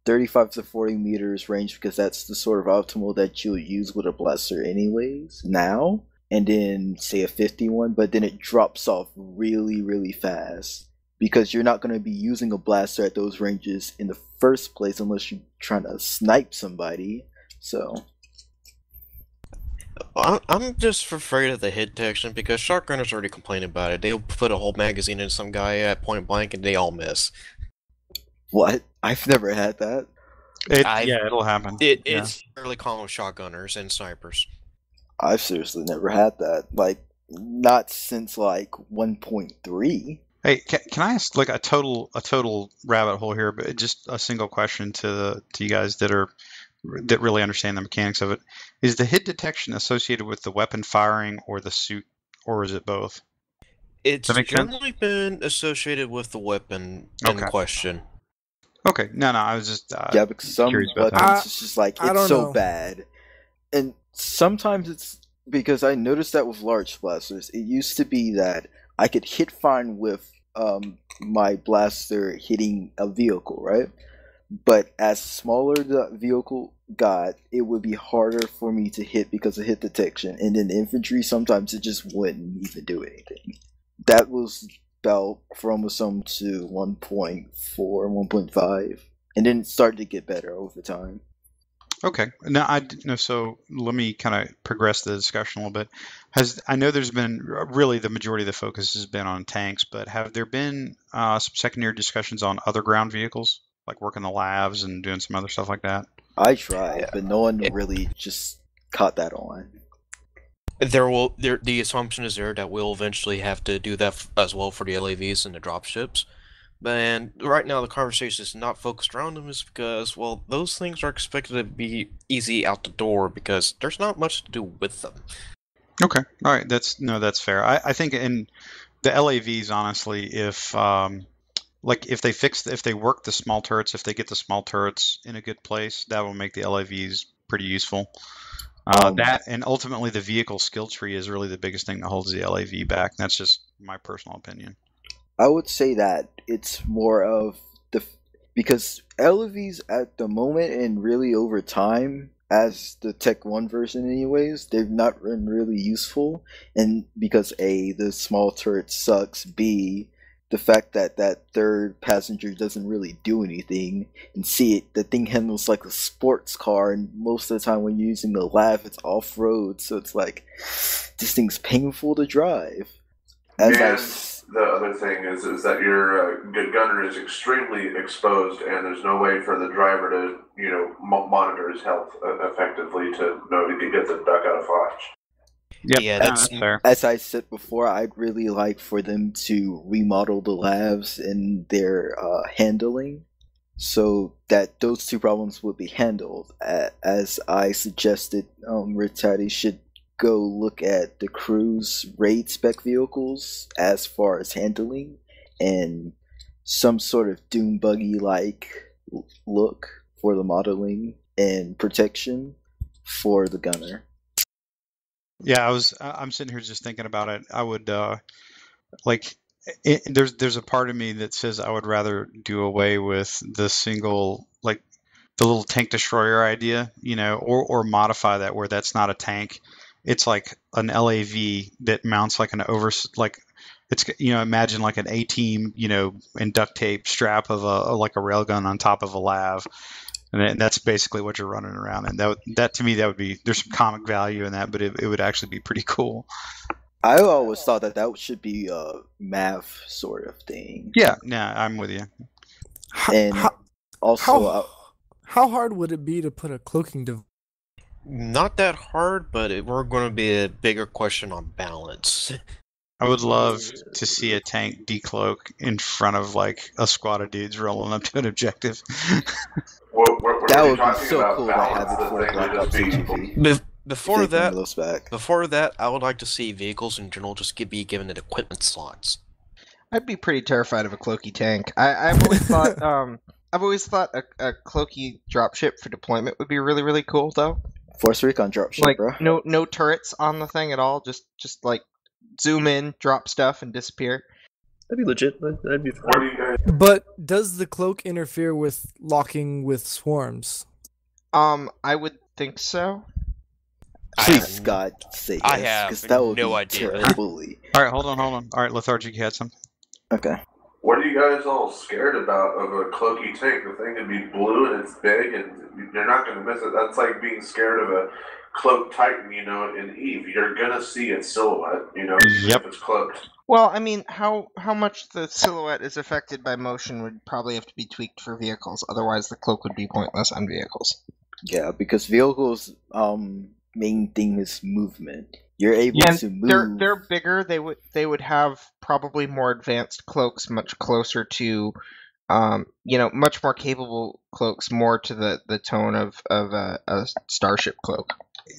35 to 40 meters range because that's the sort of optimal that you'll use with a blaster anyways now, and then say a 51, but then it drops off really, really fast because you're not going to be using a blaster at those ranges in the first place unless you're trying to snipe somebody. So I'm just afraid of the hit detection because shotgunners already complain about it. They'll put a whole magazine in some guy at point blank and they all miss. What? I've never had that. It'll happen. It's fairly common with shotgunners and snipers. I've seriously never had that. Like, not since like 1.3. Hey, can I ask like a total rabbit hole here, but just a single question to you guys that really understand the mechanics of it. Is the hit detection associated with the weapon firing or the suit, or is it both? It's generally been associated with the weapon in question. Okay, no, I was just yeah, because some weapons it's just like it's so bad, and sometimes it's because I noticed that with large blasters. It used to be that I could hit fine with my blaster hitting a vehicle, right? But as smaller the vehicle got, it would be harder for me to hit because of hit detection. And in infantry, sometimes it just wouldn't even do anything. That was about chromosome to 1.4, 1.5. And then it started to get better over time. Okay. Now, so let me kind of progress the discussion a little bit. I know there's been really the majority of the focus has been on tanks, but have there been some secondary discussions on other ground vehicles, like working the labs and doing some other stuff like that? I tried, but no one really just caught that on. The assumption is there that we'll eventually have to do that as well for the LAVs and the dropships. And right now the conversation is not focused around them is because, well, those things are expected to be easy out the door because there's not much to do with them. Okay. All right. That's fair. I think in the LAVs, honestly, if they work the small turrets, if they get the small turrets in a good place, that will make the LAVs pretty useful. That and ultimately the vehicle skill tree is really the biggest thing that holds the LAV back. That's just my personal opinion. I would say that it's more of because LAVs at the moment and really over time, as the Tech 1 version anyways, they've not been really useful. And because A, the small turret sucks, B, the fact that that third passenger doesn't really do anything, and see it, the thing handles like a sports car, and most of the time when you're using the lav, it's off road, so it's like this thing's painful to drive. The other thing is that your gunner is extremely exposed, and there's no way for the driver to, monitor his health effectively to know to get the duck out of Flash. Yep, Yeah, that's fair. As I said before, I'd really like for them to remodel the lavs and their handling, so that those two problems would be handled. As I suggested, Ritati should go look at the crew's raid spec vehicles as far as handling and some sort of Doom buggy like look for the modeling and protection for the gunner. Yeah, I'm sitting here just thinking about it. I would there's a part of me that says I would rather do away with the single, like the little tank destroyer idea, or modify that where that's not a tank. It's like an LAV that mounts like it's, imagine like an A-team, and duct tape strap of a railgun on top of a lav. And that's basically what you're running around. And that to me, there's some comic value in that, but it would actually be pretty cool. I always thought that should be a MAV sort of thing. Yeah, I'm with you. And also, how hard would it be to put a cloaking device? Not that hard, but we're going to be a bigger question on balance. I would love to see a tank decloak in front of like a squad of dudes rolling up to an objective. That would be so cool to have it for Black Ops HEV. Before that, I would like to see vehicles in general just be given the equipment slots. I'd be pretty terrified of a cloaky tank. I've always thought a cloaky dropship for deployment would be really, really cool, though. Force Recon dropship, like, bro. No turrets on the thing at all. Just like zoom in, drop stuff, and disappear. That'd be legit. That'd be fun. But does the cloak interfere with locking with swarms? I would think so. Please, God, say yes. I have that would no be idea. Terribly. All right, hold on. All right, Lethargic, you had something? Okay. What are you guys all scared about of a cloaky tank? The thing could be blue and it's big, and you're not going to miss it. That's like being scared of a cloaked Titan, in Eve. You're going to see its silhouette, Yep. if it's cloaked. Well, I mean, how much the silhouette is affected by motion would probably have to be tweaked for vehicles. Otherwise, the cloak would be pointless on vehicles. Yeah, because vehicles' main thing is movement. You're able to move. They're bigger. They would have probably more advanced cloaks, much closer to, much more capable cloaks, more to the tone of a starship cloak.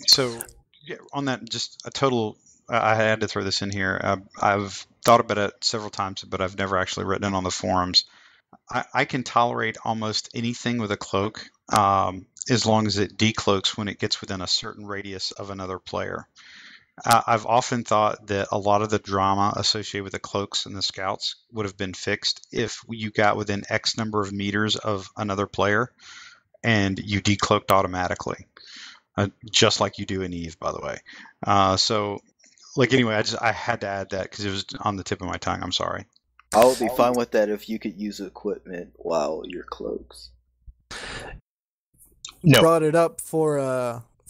So, on that, just a total. I had to throw this in here. I've thought about it several times, but I've never actually written it on the forums. I can tolerate almost anything with a cloak, as long as it decloaks when it gets within a certain radius of another player. I've often thought that a lot of the drama associated with the cloaks and the scouts would have been fixed if you got within X number of meters of another player and you decloaked automatically, just like you do in Eve, by the way. Anyway, I had to add that because it was on the tip of my tongue. I'm sorry. I would be fine with that if you could use equipment while you're cloaks. No. Brought it up for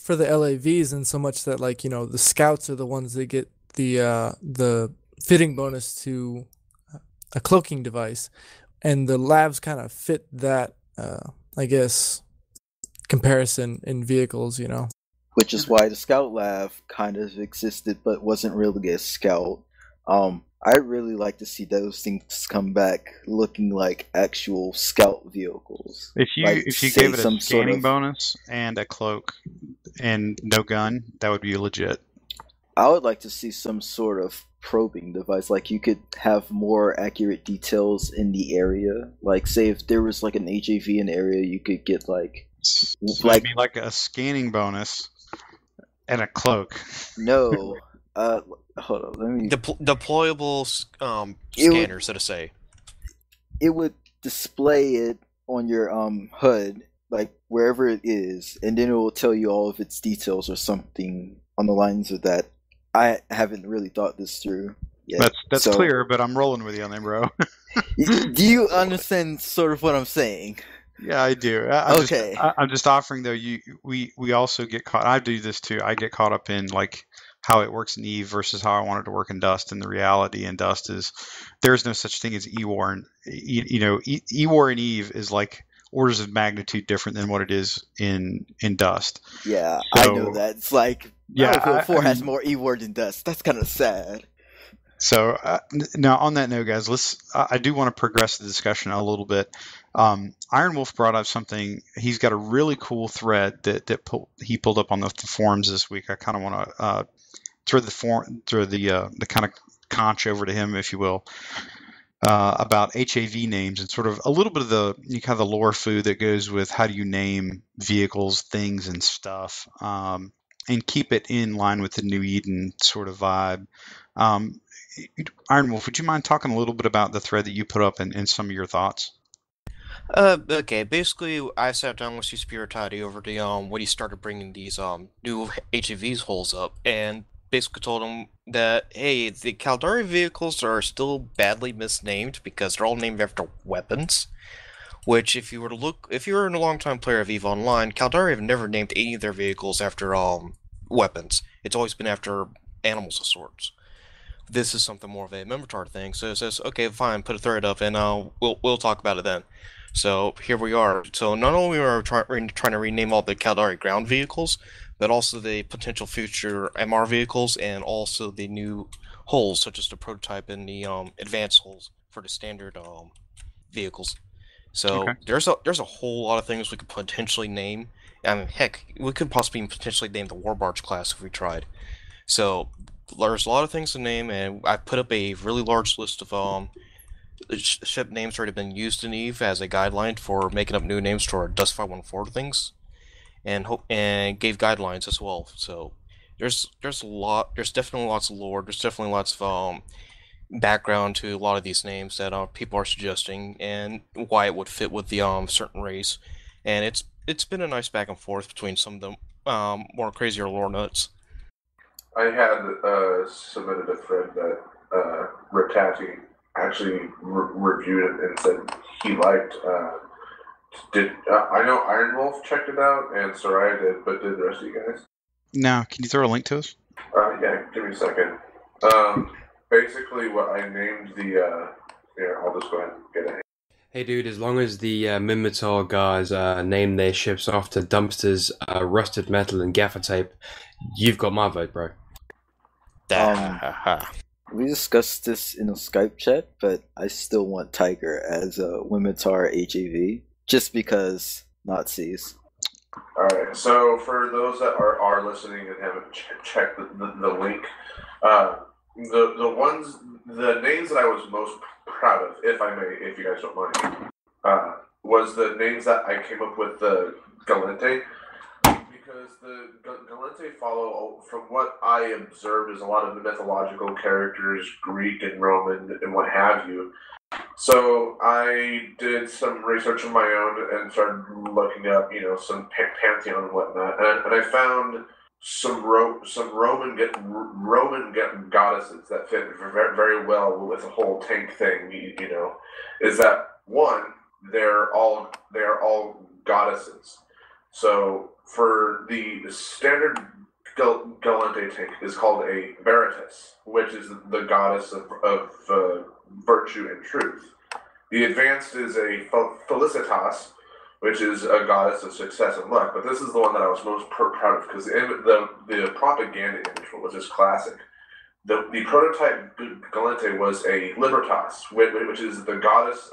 the LAVs, and so much that the scouts are the ones that get the fitting bonus to a cloaking device, and the lavs kind of fit that comparison in vehicles, Which is why the scout lav kind of existed, but wasn't really a scout. I'd really like to see those things come back looking like actual scout vehicles. If you gave it a scanning bonus and a cloak and no gun, that would be legit. I would like to see some sort of probing device. Like you could have more accurate details in the area. Like say if there was like an HAV in the area, you could get like a scanning bonus and a cloak. No. Hold on, let me... Deployable scanner, so to say. It would display it on your HUD, like wherever it is, and then it will tell you all of its details or something on the lines of that. I haven't really thought this through. yet. That's So, clear, but I'm rolling with you on that, bro. do you understand sort of what I'm saying? Yeah, I do. Okay. I'm just offering though. We also get caught. I do this too. I get caught up in like how it works in Eve versus how I want it to work in Dust. And the reality in Dust is there's no such thing as E-War. And E-War in Eve is like orders of magnitude different than what it is in Dust. Yeah, So, I know that. It's like Yeah, Battlefield 4 has mean, more E-word than Dust. That's kind of sad. So now on that note, guys, I do want to progress the discussion a little bit. Iron Wolf brought up something. He's got a really cool thread that he pulled up on the forums this week. I kind of want to throw the kind of conch over to him, if you will, about HAV names and sort of a little bit of the kind of the lore food that goes with how do you name vehicles, things, and stuff, and keep it in line with the New Eden sort of vibe. Iron Wolf, would you mind talking a little bit about the thread that you put up and some of your thoughts? Okay. Basically, I sat down with Spiritati over the when he started bringing these new HEVs holes up, and basically told him that hey, the Caldari vehicles are still badly misnamed because they're all named after weapons. Which, if you were a long-time player of EVE Online, Caldari have never named any of their vehicles after weapons. It's always been after animals of sorts. This is something more of a Mimitar thing, so it says, okay, fine, put a thread up, and we'll talk about it then. So here we are. So not only are we trying to rename all the Caldari ground vehicles, but also the potential future MR vehicles, and also the new hulls, such as the prototype and the advanced hulls for the standard vehicles. So Okay. there's a whole lot of things we could potentially name. I mean, heck, we could possibly potentially name the Warbarge class if we tried. So there's a lot of things to name, and I put up a really large list of ship names already been used in EVE as a guideline for making up new names to our Dust 514 things, and gave guidelines as well. So there's definitely lots of lore. There's definitely lots of background to a lot of these names that people are suggesting, and why it would fit with the certain race. And it's been a nice back and forth between some of the more crazier lore nuts. I had submitted a thread that Ratati actually reviewed it and said he liked. I know Iron Wolf checked it out and Soraya did, but did the rest of you guys? Now, can you throw a link to us? Yeah, give me a second. Basically, what I named the here, I'll just go ahead and get it. Hey dude, as long as the Mimitar guys name their ships after dumpsters, rusted metal, and gaffer tape, you've got my vote, bro. We discussed this in a Skype chat, but I still want Tiger as a Wimitar HEV, just because Nazis. Alright, so for those that are listening and haven't checked the link, the names that I was most proud of, if I may, if you guys don't mind, was the names that I came up with, the Galente, because the Galente follow, from what I observed, is a lot of the mythological characters, Greek and Roman and what have you. So I did some research of my own and started looking up, some pantheon and whatnot, and I found some Roman goddesses that fit very well with the whole tank thing. Is that one? They are all goddesses. So for the standard Galente tank is called a Veritas, which is the goddess of virtue and truth. The advanced is a Felicitas, which is a goddess of success and luck. But this is the one that I was most proud of, because the propaganda image was just classic. The prototype Galente was a Libertas, which is the goddess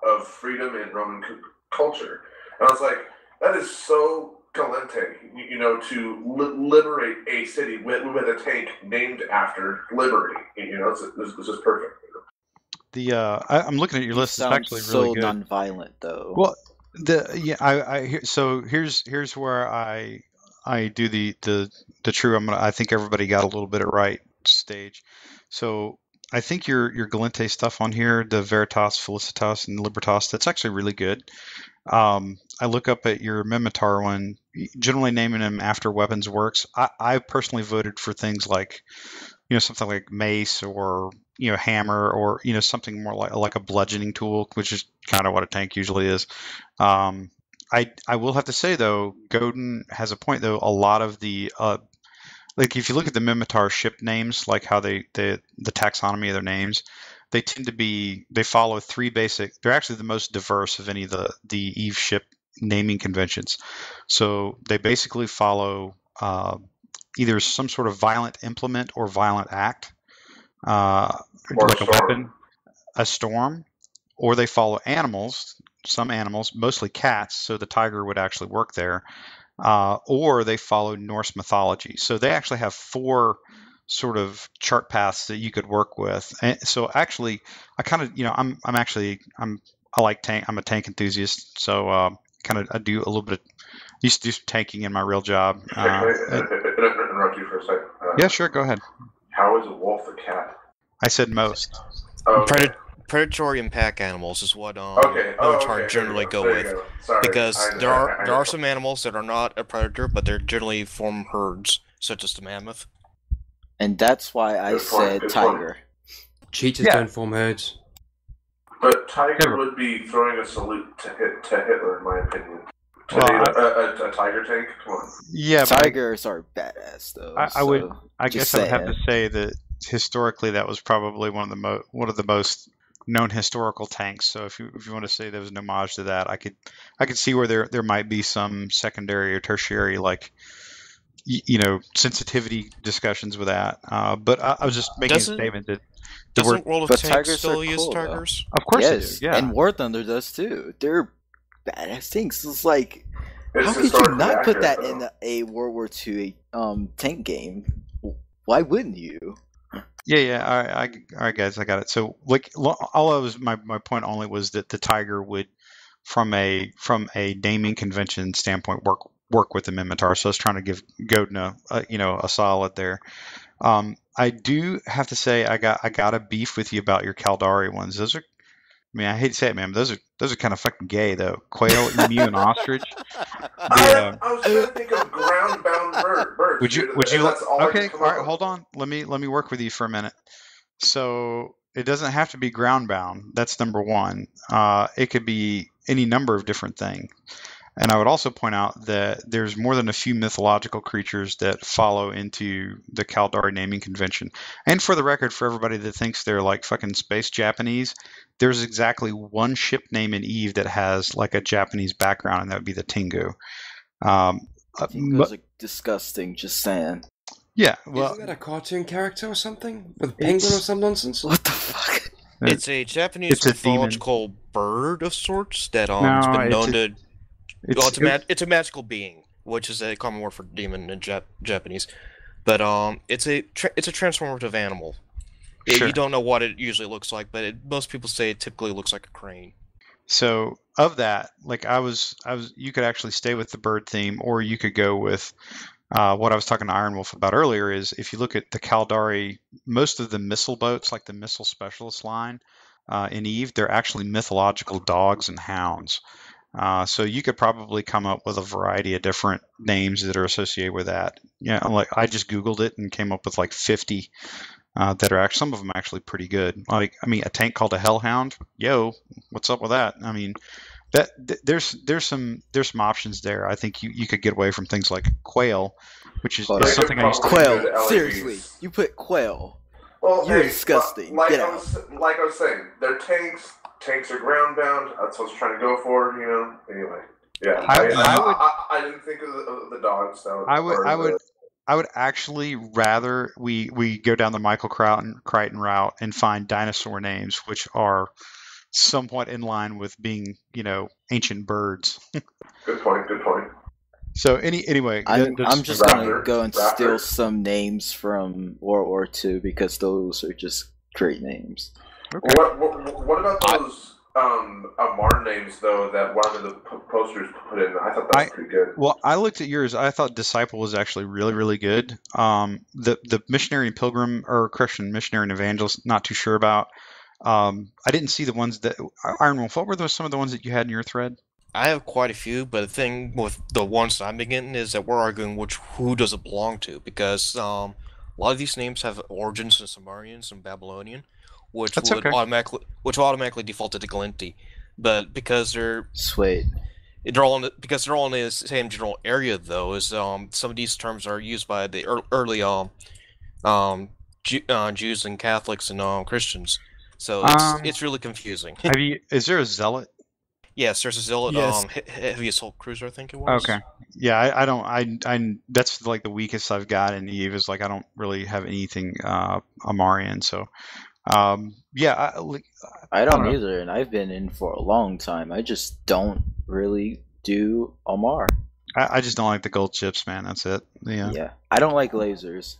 of freedom in Roman culture. And I was like, that is so Galente, to liberate a city with a tank named after liberty. This is perfect. I'm looking at your list. It's actually really good. So non-violent, though. Well, here's where I do the true. I think everybody got a little bit of right stage. So I think your Galente stuff on here, the Veritas, Felicitas, and Libertas, that's actually really good. I look up at your Mimitar one. Generally naming them after weapons works. I personally voted for things like something like mace or hammer or something more like a bludgeoning tool, which is kind of what a tank usually is. I will have to say though, Godin has a point though. A lot of the like if you look at the Mimitar ship names, like how the taxonomy of their names, they tend to be, they follow three basic. They're actually the most diverse of any of the Eve ship naming conventions. So they basically follow either some sort of violent implement or violent act, like a weapon, a storm, or they follow animals. Some animals, mostly cats, so the tiger would actually work there. Or they follow Norse mythology. So they actually have 4 sort of chart paths that you could work with. And so actually, I kind of, I like tank. I'm a tank enthusiast, so I do a little bit. Used to do some tanking in my real job. Can I interrupt you for a second? Yeah, sure. Go ahead. How is a wolf a cat? I said most. Oh, okay. Predatory and pack animals is what Okay. Minotaur generally go There with. you go. Sorry. Because I there are some animals that are not a predator, but they're generally form herds, such as the mammoth. And that's why I Good point, said good tiger. Cheetahs Yeah. don't form herds. But Tiger would be throwing a salute to Hitler, in my opinion. Well, a tiger tank? Come on. Yeah, Tigers are badass though. I guess I would have to say that historically that was probably one of the most known historical tanks. So if you want to say there was an homage to that, I could see where there might be some secondary or tertiary sensitivity discussions with that. But I was just making a statement that doesn't World of Tanks tigers still are use cool, tigers? of course yes, they do. Yeah, and War Thunder does too. They're badass things. It's like, It's how could you historically not put accurate, that in though. a World War II tank game? Why wouldn't you? Yeah. All right, guys, I got it. So, my point only was that the tiger would, from a naming convention standpoint, work with the Mimitar. So I was trying to give Godin a solid there. I do have to say I got a beef with you about your Caldari ones. Those are, I mean, I hate to say it, man, but those are kind of fucking gay though. Quail, emu, and ostrich. I was trying to think of ground-bound birds. Would you That's all I okay, could come all up right, with. hold on. Let me work with you for a minute. So it doesn't have to be ground bound. That's number one. It could be any number of different things. And I would also point out that there's more than a few mythological creatures that follow into the Caldari naming convention. And for the record, for everybody that thinks they're like fucking space Japanese, there's exactly one ship name in Eve that has like a Japanese background, and that would be the Tengu. Those are disgusting. Just saying. Yeah, well, Isn't that a cartoon character or something? With a penguin or some nonsense? What the fuck? It's a Japanese It's a demon. mythological bird of sorts that No, has been it's known a- to. It's a magical being, which is a common word for demon in Japanese. But it's a transformative animal. Sure. You don't know what it usually looks like, but most people say it typically looks like a crane. So of that, like you could actually stay with the bird theme, or you could go with what I was talking to Iron Wolf about earlier. Is if you look at the Caldari, most of the missile boats, like the missile specialist line in Eve, they're actually mythological dogs and hounds. So you could probably come up with a variety of different names that are associated with that. Yeah, like I just Googled it and came up with like 50 that are actually, some of them actually pretty good. Like, I mean, a tank called a Hellhound. Yo, what's up with that? I mean, there's some options there. I think you could get away from things like quail, which is something I used to. Quail. Good Seriously, LEDs. you put quail. Well, You're hey, disgusting. Like Get I out. like I was saying, they're tanks. Tanks are ground bound. That's what I was trying to go for. Anyway. Yeah. I didn't think of the dogs. I would actually rather we go down the Michael Crichton route and find dinosaur names, which are somewhat in line with being, ancient birds. Good point. So anyway, I'm just gonna go and Raptor. steal some names from World War II because those are just great names. Okay. What about those Marn names though that one of the posters put in? I thought that was pretty good. Well, I looked at yours. I thought Disciple was actually really, really good. The Missionary and Pilgrim, or Christian Missionary and Evangelist, not too sure about. I didn't see the ones that Iron Wolf. What were some of the ones that you had in your thread? I have quite a few, but the thing with the ones I'm getting is that we're arguing who does it belong to, because a lot of these names have origins in Sumerians and Babylonian, which That's would okay. automatically default to Glinty. But because Sweet. they're all in the same general area, though, is some of these terms are used by the early Jews and Catholics and Christians. So it's really confusing. Is there a zealot? Yes, there's a zealot. Yes. Heavy assault cruiser, I think it was. Okay. Yeah, I don't. I that's like the weakest I've got in Eve is like I don't really have anything Amarian. So, yeah, I don't know. either, and I've been in for a long time. I just don't really do Omar. I just don't like the gold chips, man. That's it. Yeah. Yeah, I don't like lasers.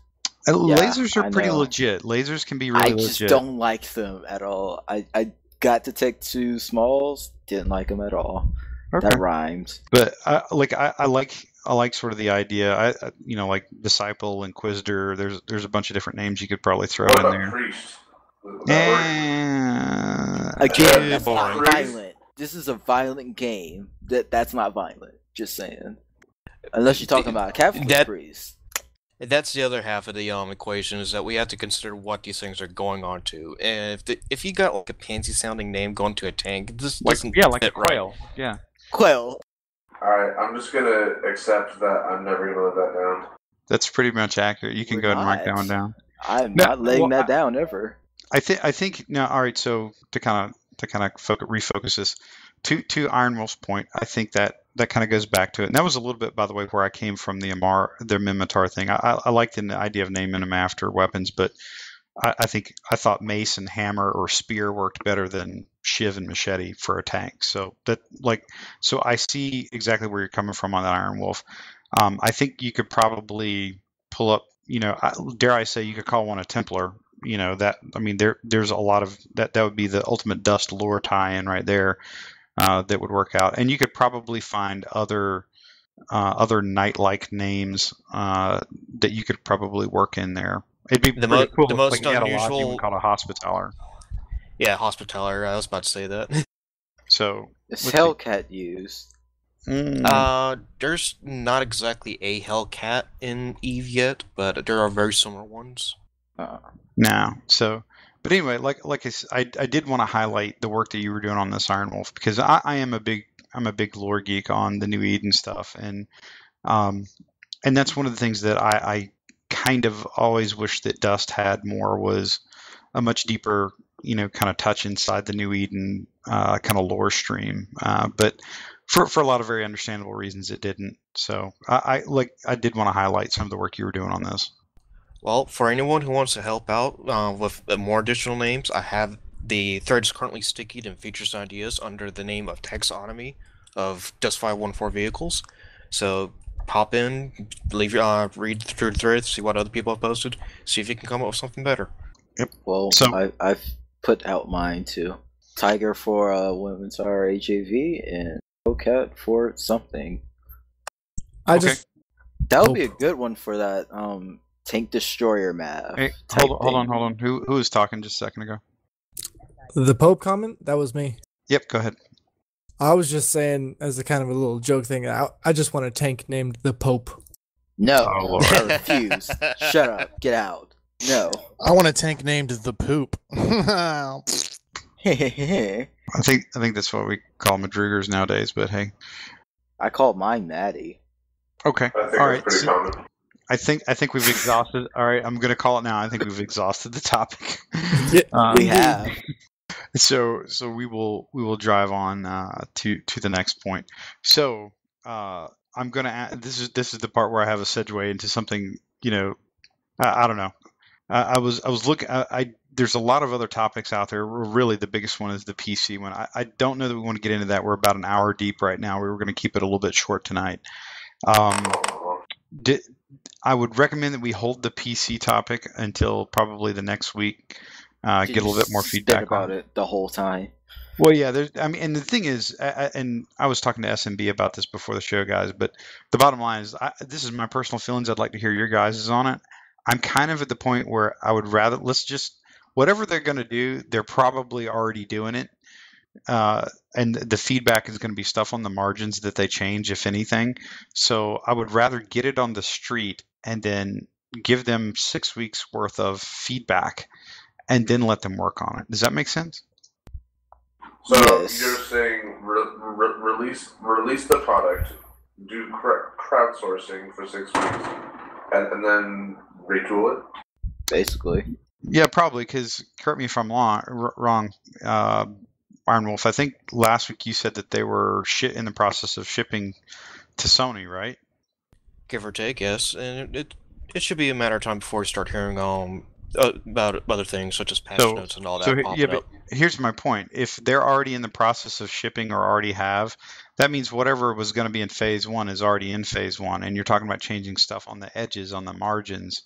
Lasers I are pretty know. legit. Lasers can be really I just legit. don't like them at all. I got to take 2 smalls, didn't like them at all. Okay. That rhymes. But I like sort of the idea. Like Disciple, Inquisitor. There's a bunch of different names you could probably throw What in about there. priest? Would that work? Again, that's not boring. violent. This is a violent game. That's not violent. Just saying. Unless you're talking about a Catholic priest. That's the other half of the equation, is that we have to consider what these things are going on to. And if you got like a pansy sounding name going to a tank, this doesn't like a fit right. quail. Yeah. Quail. Alright, I'm just gonna accept that I'm never gonna let that down. That's pretty much accurate. You can We're go ahead and mark not. that one down. I'm No, not laying well, that down ever. I think now. All right. So to kind of refocus this to Iron Wolf's point, I think that kind of goes back to it. And that was a little bit, by the way, where I came from the Mimitar thing. I liked the idea of naming them after weapons, but I thought mace and hammer or spear worked better than shiv and machete for a tank. So so I see exactly where you're coming from on that Iron Wolf. I think you could probably pull up. Dare I say, you could call one a Templar. There's a lot of that. That would be the ultimate dust lore tie-in right there. That would work out, and you could probably find other knight-like names that you could probably work in there. It'd be pretty cool. The most if you had a lot, you unusual would call it a Hospitaller. Yeah, Hospitaller. I was about to say that. So is Hellcat used? There's not exactly a Hellcat in Eve yet, but there are very similar ones. Now, but anyway, I did want to highlight the work that you were doing on this Iron Wolf, because I'm a big lore geek on the New Eden stuff, and that's one of the things that I kind of always wish that Dust had more, was a much deeper, kind of touch inside the New Eden kind of lore stream. But for a lot of very understandable reasons, it didn't. So I did want to highlight some of the work you were doing on this. Well, for anyone who wants to help out with more additional names, I have the threads currently stickied and features and ideas under the name of Taxonomy of Dust 514 vehicles. So pop in, read through the threads, see what other people have posted, see if you can come up with something better. Yep. Well, I've put out mine too. Tiger for Women's RHAV and Hellcat for something. That would be a good one for that Tank Destroyer map. Hey, hold on. Who was talking just a second ago? The Pope comment? That was me. Yep, go ahead. I was just saying, as a kind of a little joke thing, I just want a tank named the Pope. No, I refuse. Shut up. Get out. No. I want a tank named the Poop. I think that's what we call Madrugers nowadays, but hey. I call mine Maddie. Okay. I think All that's pretty common. I think we've exhausted. All right, I'm going to call it now. I think we've exhausted the topic. We have. So we will drive on to the next point. So I'm going to add, this is the part where I have a segue into something. I don't know. I was looking. There's a lot of other topics out there. Really, the biggest one is the PC one. I don't know that we want to get into that. We're about an hour deep right now. We were going to keep it a little bit short tonight. I would recommend that we hold the PC topic until probably the next week. Get a little bit more feedback about it the whole time. Well, yeah. And the thing is, and I was talking to SMB about this before the show, guys. But the bottom line is, this is my personal feelings. I'd like to hear your guys' on it. I'm kind of at the point where I would rather whatever they're going to do, they're probably already doing it. And the feedback is going to be stuff on the margins that they change, if anything. So I would rather get it on the street and then give them 6 weeks worth of feedback, and then let them work on it. Does that make sense? So Yes. you're saying release the product, do crowdsourcing for 6 weeks, and then retool it? Basically. Yeah, probably, because, correct me if I'm wrong, Iron Wolf, I think last week you said that they were in the process of shipping to Sony, right? Give or take, yes. And it should be a matter of time before we start hearing about other things such as patch notes and all that popping up. But here's my point. If they're already in the process of shipping or already have, that means whatever was going to be in phase 1 is already in phase 1, and you're talking about changing stuff on the edges, on the margins,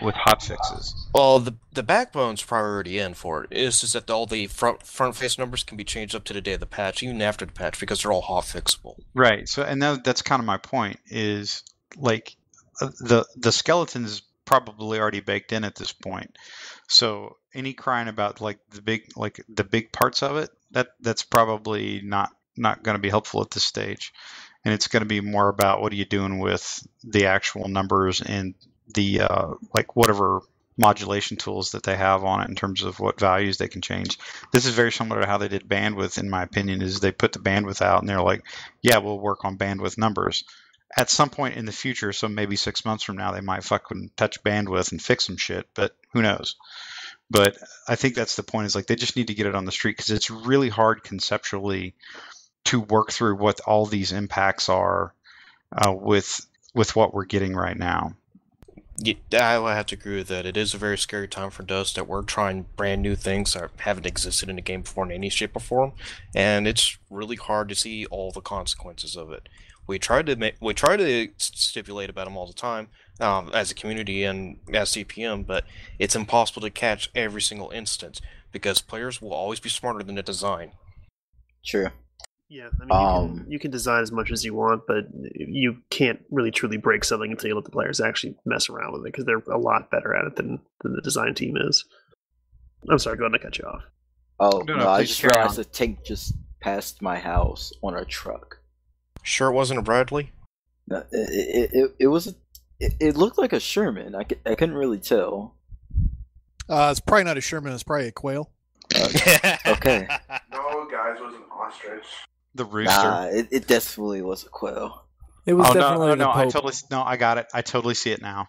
with hot fixes. Well, the backbone's probably already in for it. It's just that all the front face numbers can be changed up to the day of the patch, even after the patch, because they're all hot fixable. Right. So, and that's kind of my point. Is like the skeleton's probably already baked in at this point. So any crying about like the big parts of it, that's probably not going to be helpful at this stage. And it's going to be more about what are you doing with the actual numbers and the like whatever modulation tools that they have on it in terms of what values they can change. This is very similar to how they did bandwidth, in my opinion, is they put the bandwidth out and they're like, yeah, we'll work on bandwidth numbers. At some point in the future, so maybe 6 months from now, they might fucking touch bandwidth and fix some shit, but who knows? But I think that's the point, is like they just need to get it on the street, because it's really hard conceptually to work through what all these impacts are with what we're getting right now. Yeah, I will have to agree with that. It is a very scary time for Dust that we're trying brand new things that haven't existed in the game before in any shape or form, and it's really hard to see all the consequences of it. We try to stipulate about them all the time as a community and as CPM, but it's impossible to catch every single instance because players will always be smarter than the design. True. Yeah, I mean, you can design as much as you want, but you can't really truly break something until you let the players actually mess around with it, because they're a lot better at it than the design team is. I'm sorry, go ahead and cut you off. Oh, No, I please just carry realized on. a tank just passed my house on a truck. Sure, it wasn't a Bradley. No, it was. It looked like a Sherman. I couldn't really tell. It's probably not a Sherman. It's probably a quail. Okay. No, guys, it was an ostrich. The rooster. Nah, it definitely was a quail. It was definitely the Pope. I got it. I totally see it now.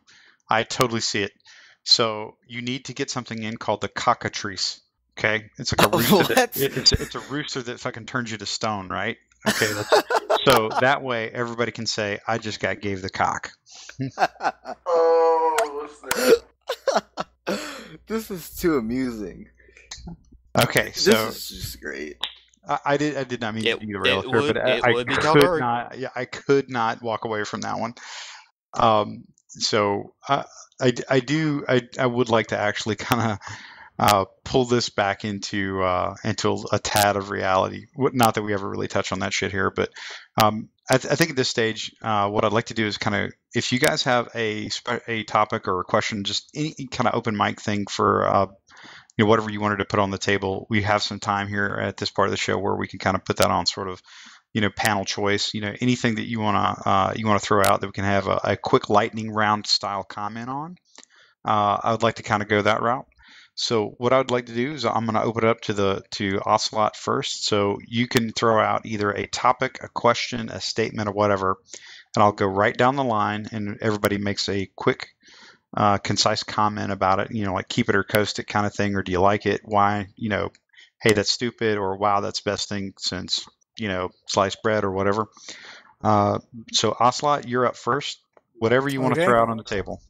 I totally see it. So you need to get something in called the cockatrice. Okay, it's like a rooster. It's a rooster that fucking turns you to stone, right? Okay, so that way everybody can say, "I just gave the cock." Oh, what's that? This is too amusing. Okay, so this is just great. I did not mean to be the rail it here, would- but it I would be could Calgary. not. Yeah, I could not walk away from that one. So I would like to actually kind of pull this back into a tad of reality. Not that we ever really touch on that shit here, but I think at this stage, what I'd like to do is kind of, if you guys have a topic or a question, just any kind of open mic thing for whatever you wanted to put on the table. We have some time here at this part of the show where we can kind of put that on sort of, panel choice. Anything that you wanna throw out that we can have a quick lightning round style comment on. I would like to kind of go that route. So what I would like to do is I'm going to open it up to Ocelot first. So you can throw out either a topic, a question, a statement, or whatever, and I'll go right down the line, and everybody makes a quick, concise comment about it. Like keep it or coast it kind of thing, or do you like it? Why? Hey, that's stupid, or wow, that's best thing since sliced bread or whatever. So Ocelot, you're up first. Whatever you want to Okay. throw out on the table.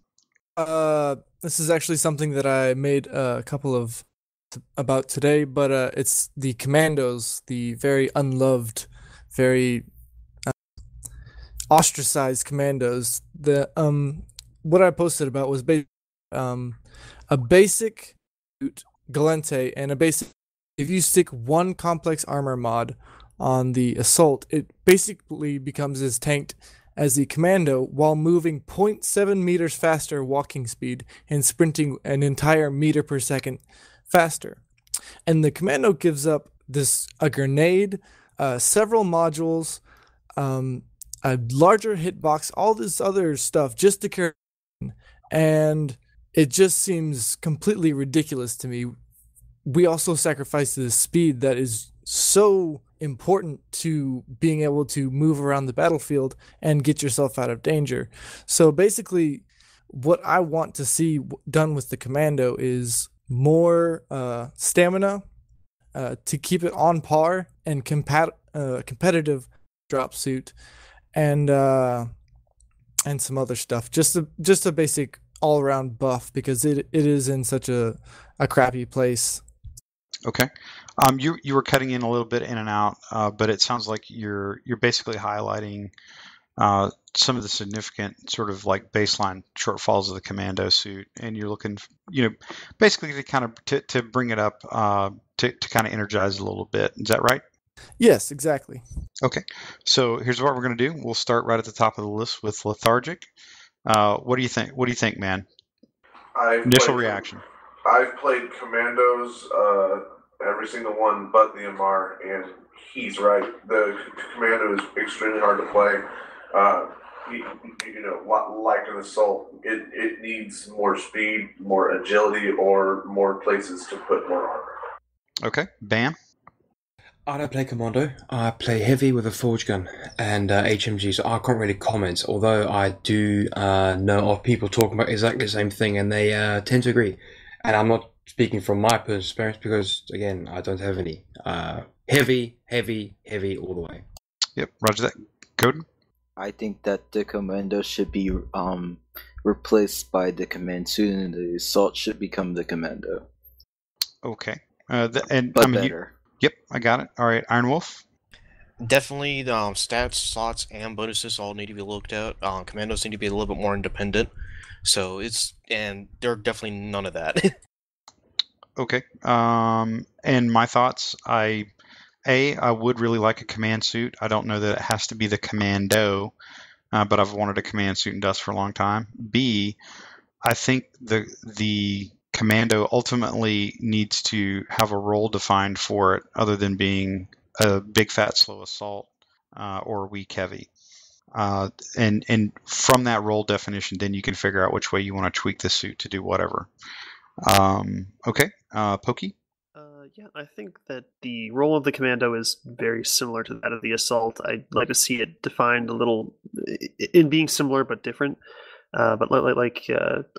This is actually something that I made a couple of about today, but it's the Commandos, the very unloved, very ostracized Commandos. The what I posted about was a basic Galente and a basic. If you stick one complex armor mod on the Assault, it basically becomes as tanked as the Commando while moving 0.7 meters faster walking speed and sprinting an entire meter per second faster. And the Commando gives up a grenade, several modules, a larger hitbox, all this other stuff just to carry. and it just seems completely ridiculous to me. We also sacrifice the speed that is so important to being able to move around the battlefield and get yourself out of danger. So basically, what I want to see done with the commando is more stamina to keep it on par, and competitive drop suit, and some other stuff. Just a basic all around buff, because it is in such a crappy place. Okay. You were cutting in a little bit in and out, but it sounds like you're basically highlighting some of the significant sort of like baseline shortfalls of the commando suit, and you're looking, basically to kind of to bring it up, to kind of energize it a little bit. Is that right? Yes, exactly. Okay. So here's what we're going to do. We'll start right at the top of the list with lethargic. What do you think? What do you think, man? Initial reaction. I've played commandos, every single one but the MR, and he's right. The commando is extremely hard to play. Like an assault, it needs more speed, more agility, or more places to put more armor. Okay, BAMM. I don't play commando. I play heavy with a forge gun and HMG, so I can't really comment. Although I do know of people talking about exactly the same thing, and they tend to agree. And I'm not speaking from my personal experience because, again, I don't have any. Heavy all the way. Yep, roger that. Godin? I think that the commando should be replaced by the command suit, and the assault should become the commando. Okay. Better. Yep, I got it. All right, Iron Wolf? Definitely, the stats, slots, and bonuses all need to be looked at. Commandos need to be a little bit more independent. So and there are definitely none of that. Okay. And my thoughts, I would really like a command suit. I don't know that it has to be the commando, but I've wanted a command suit in Dust for a long time. B, I think the commando ultimately needs to have a role defined for it other than being a big fat slow assault or weak heavy. And from that role definition, then you can figure out which way you want to tweak the suit to do whatever. Okay, Pokey? Yeah, I think that the role of the commando is very similar to that of the assault. I'd like to see it defined a little in being similar but different. But like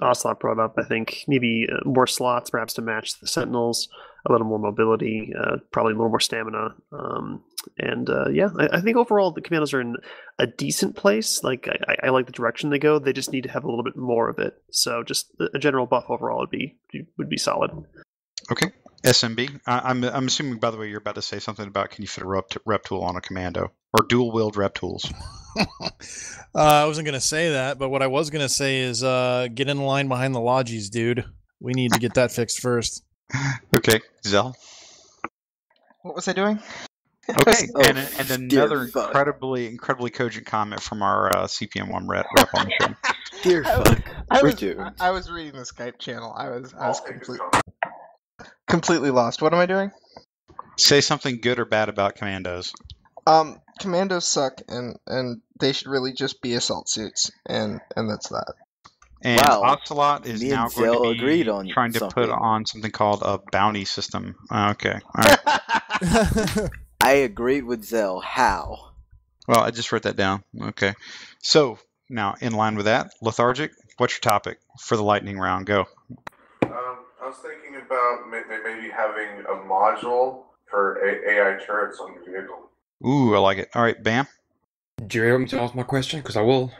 Ocelot brought up, I think maybe more slots perhaps to match the Sentinels, a little more mobility, probably a little more stamina. I think overall the commandos are in a decent place. Like I like the direction they go. They just need to have a little bit more of it. So just a general buff overall would be solid. Okay. SMB. I'm assuming, by the way, you're about to say something about can you fit a rep tool on a commando or dual wield rep tools? I wasn't going to say that, but what I was going to say is get in line behind the Logis, dude. We need to get that fixed first. Okay, Zell. What was I doing? Okay, and another incredibly cogent comment from our CPM1 rep on the show. Dear fuck. I was reading the Skype channel. I was completely lost. What am I doing? Say something good or bad about commandos. Commandos suck, and they should really just be assault suits, and that's that. And wow. Ocelot is now going to be trying to put on something called a bounty system. Okay, all right. I agreed with Zell. How? Well, I just wrote that down. Okay. So, now, in line with that, lethargic, what's your topic for the lightning round? Go. I was thinking about maybe having a module for AI turrets on your vehicle. Ooh, I like it. All right, BAMM. Do you want me to ask my question? Because I will.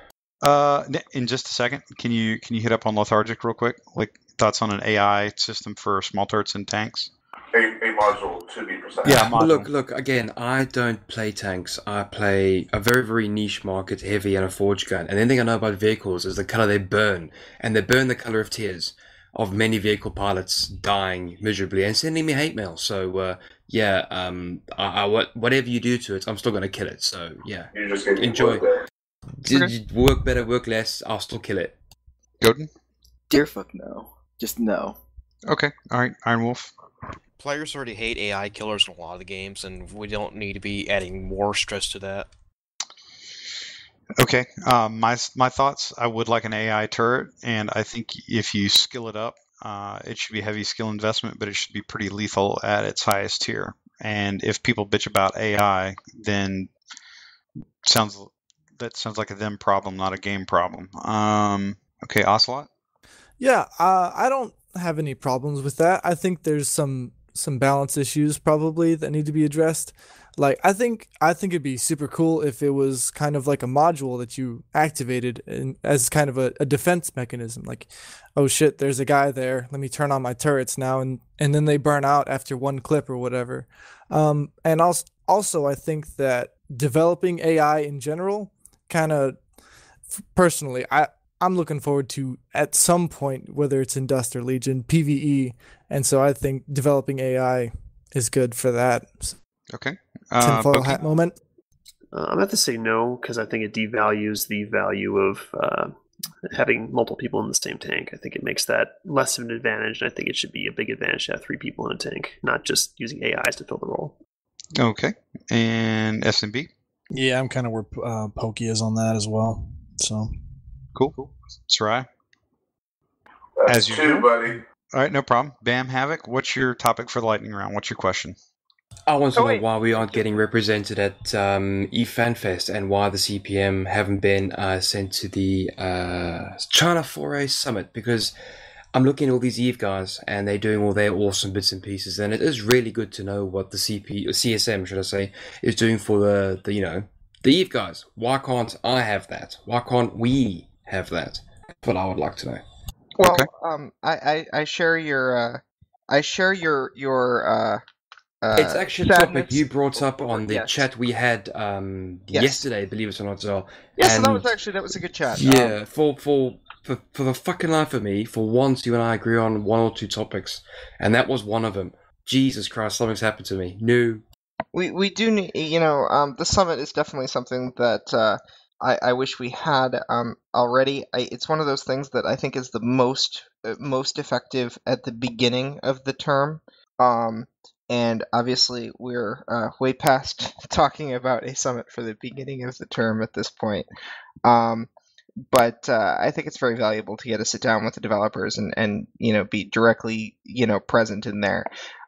In just a second, can you hit up on lethargic real quick? Like thoughts on an AI system for small turrets and tanks? A module, to be precise. Yeah, Look, again, I don't play tanks. I play a very, very niche market, heavy and a forge gun. And the only thing I know about vehicles is the color they burn. And they burn the color of tears of many vehicle pilots dying miserably and sending me hate mail. So, whatever you do to it, I'm still going to kill it. So, yeah. You're just going to enjoy. Work better, work less, I'll still kill it. Godin? Dear fuck no. Just no. Okay, all right, Iron Wolf. Players already hate AI killers in a lot of the games, and we don't need to be adding more stress to that. Okay. My thoughts. I would like an AI turret, and I think if you skill it up, it should be heavy skill investment, but it should be pretty lethal at its highest tier. And if people bitch about AI, then sounds that sounds like a them problem, not a game problem. Okay, Ocelot. Yeah, I don't have any problems with that. I think there's some balance issues probably that need to be addressed. Like I think it'd be super cool if it was kind of like a module that you activated as kind of a defense mechanism. Like, oh shit, there's a guy there. Let me turn on my turrets now, and then they burn out after one clip or whatever. And also I think that developing AI in general, kind of personally, I'm looking forward to at some point, whether it's in Dust or Legion, PvE, and so I think developing AI is good for that. Okay. Tinfoil hat moment. I'm going to have to say no, because I think it devalues the value of having multiple people in the same tank. I think it makes that less of an advantage, and I think it should be a big advantage to have 3 people in a tank, not just using AIs to fill the role. Okay. And SMB. Yeah, I'm kind of where Pokey is on that as well. So cool. Sarai. That's 2, buddy. All right, no problem. BAMM HAVOC, what's your topic for the lightning round? What's your question? I want to know why we aren't getting represented at Fanfest and why the CPM haven't been sent to the China 4A Summit, because I'm looking at all these Eve guys and they're doing all their awesome bits and pieces, and it is really good to know what the CSM, should I say, is doing for the Eve guys. Why can't I have that? Why can't we have that? That's what I would like to know. Well, okay. I share your it's actually a topic you brought up on the yes. chat we had yesterday, believe it or not, so. Yes, and so that was a good chat. Yeah, for the fucking life of me, for once you and I agree on 1 or 2 topics, and that was one of them. Jesus Christ, something's happened to me. No. We do need, the summit is definitely something that I wish we had already. It's one of those things that I think is the most effective at the beginning of the term. And obviously, we're way past talking about a summit for the beginning of the term at this point. But I think it's very valuable to get to sit down with the developers and be directly present in there.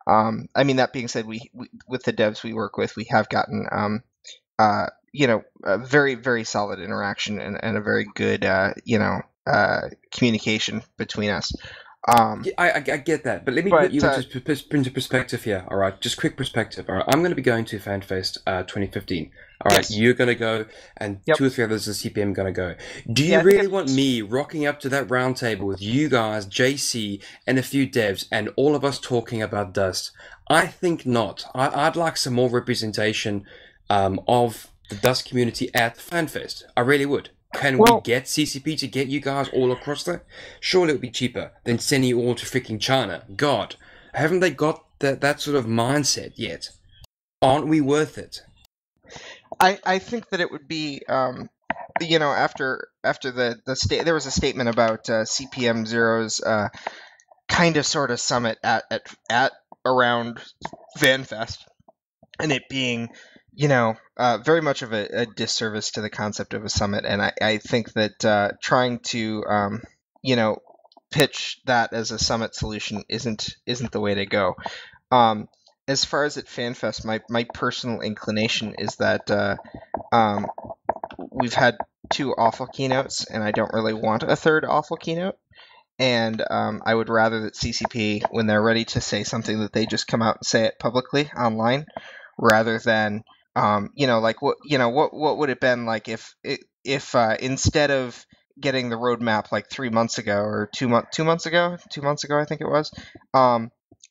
I mean, that being said, we with the devs we work with, we have gotten a very, very solid interaction and a very good communication between us. I get that, but let me put you into perspective here. All right, just quick perspective. All right, I'm going to be going to Fanfest 2015. All right, yes. You're going to go, and 2 or 3 others of the CPM going to go. Do you really want me rocking up to that round table with you guys, JC, and a few devs, and all of us talking about Dust? I think not. I'd like some more representation of the Dust community at Fanfest. I really would. Can we get CCP to get you guys all across there? Surely it would be cheaper than sending you all to freaking China. God, haven't they got that sort of mindset yet? Aren't we worth it? I think that it would be, after there was a statement about CPM Zero's kind of sort of summit at around Fanfest, and it being very much of a disservice to the concept of a summit. And I think that trying to, pitch that as a summit solution isn't the way to go. As far as at FanFest, my personal inclination is that we've had 2 awful keynotes, and I don't really want a 3rd awful keynote. And I would rather that CCP, when they're ready to say something, that they just come out and say it publicly online, rather than what would it have been like if instead of getting the roadmap like 3 months ago or 2 months ago I think it was,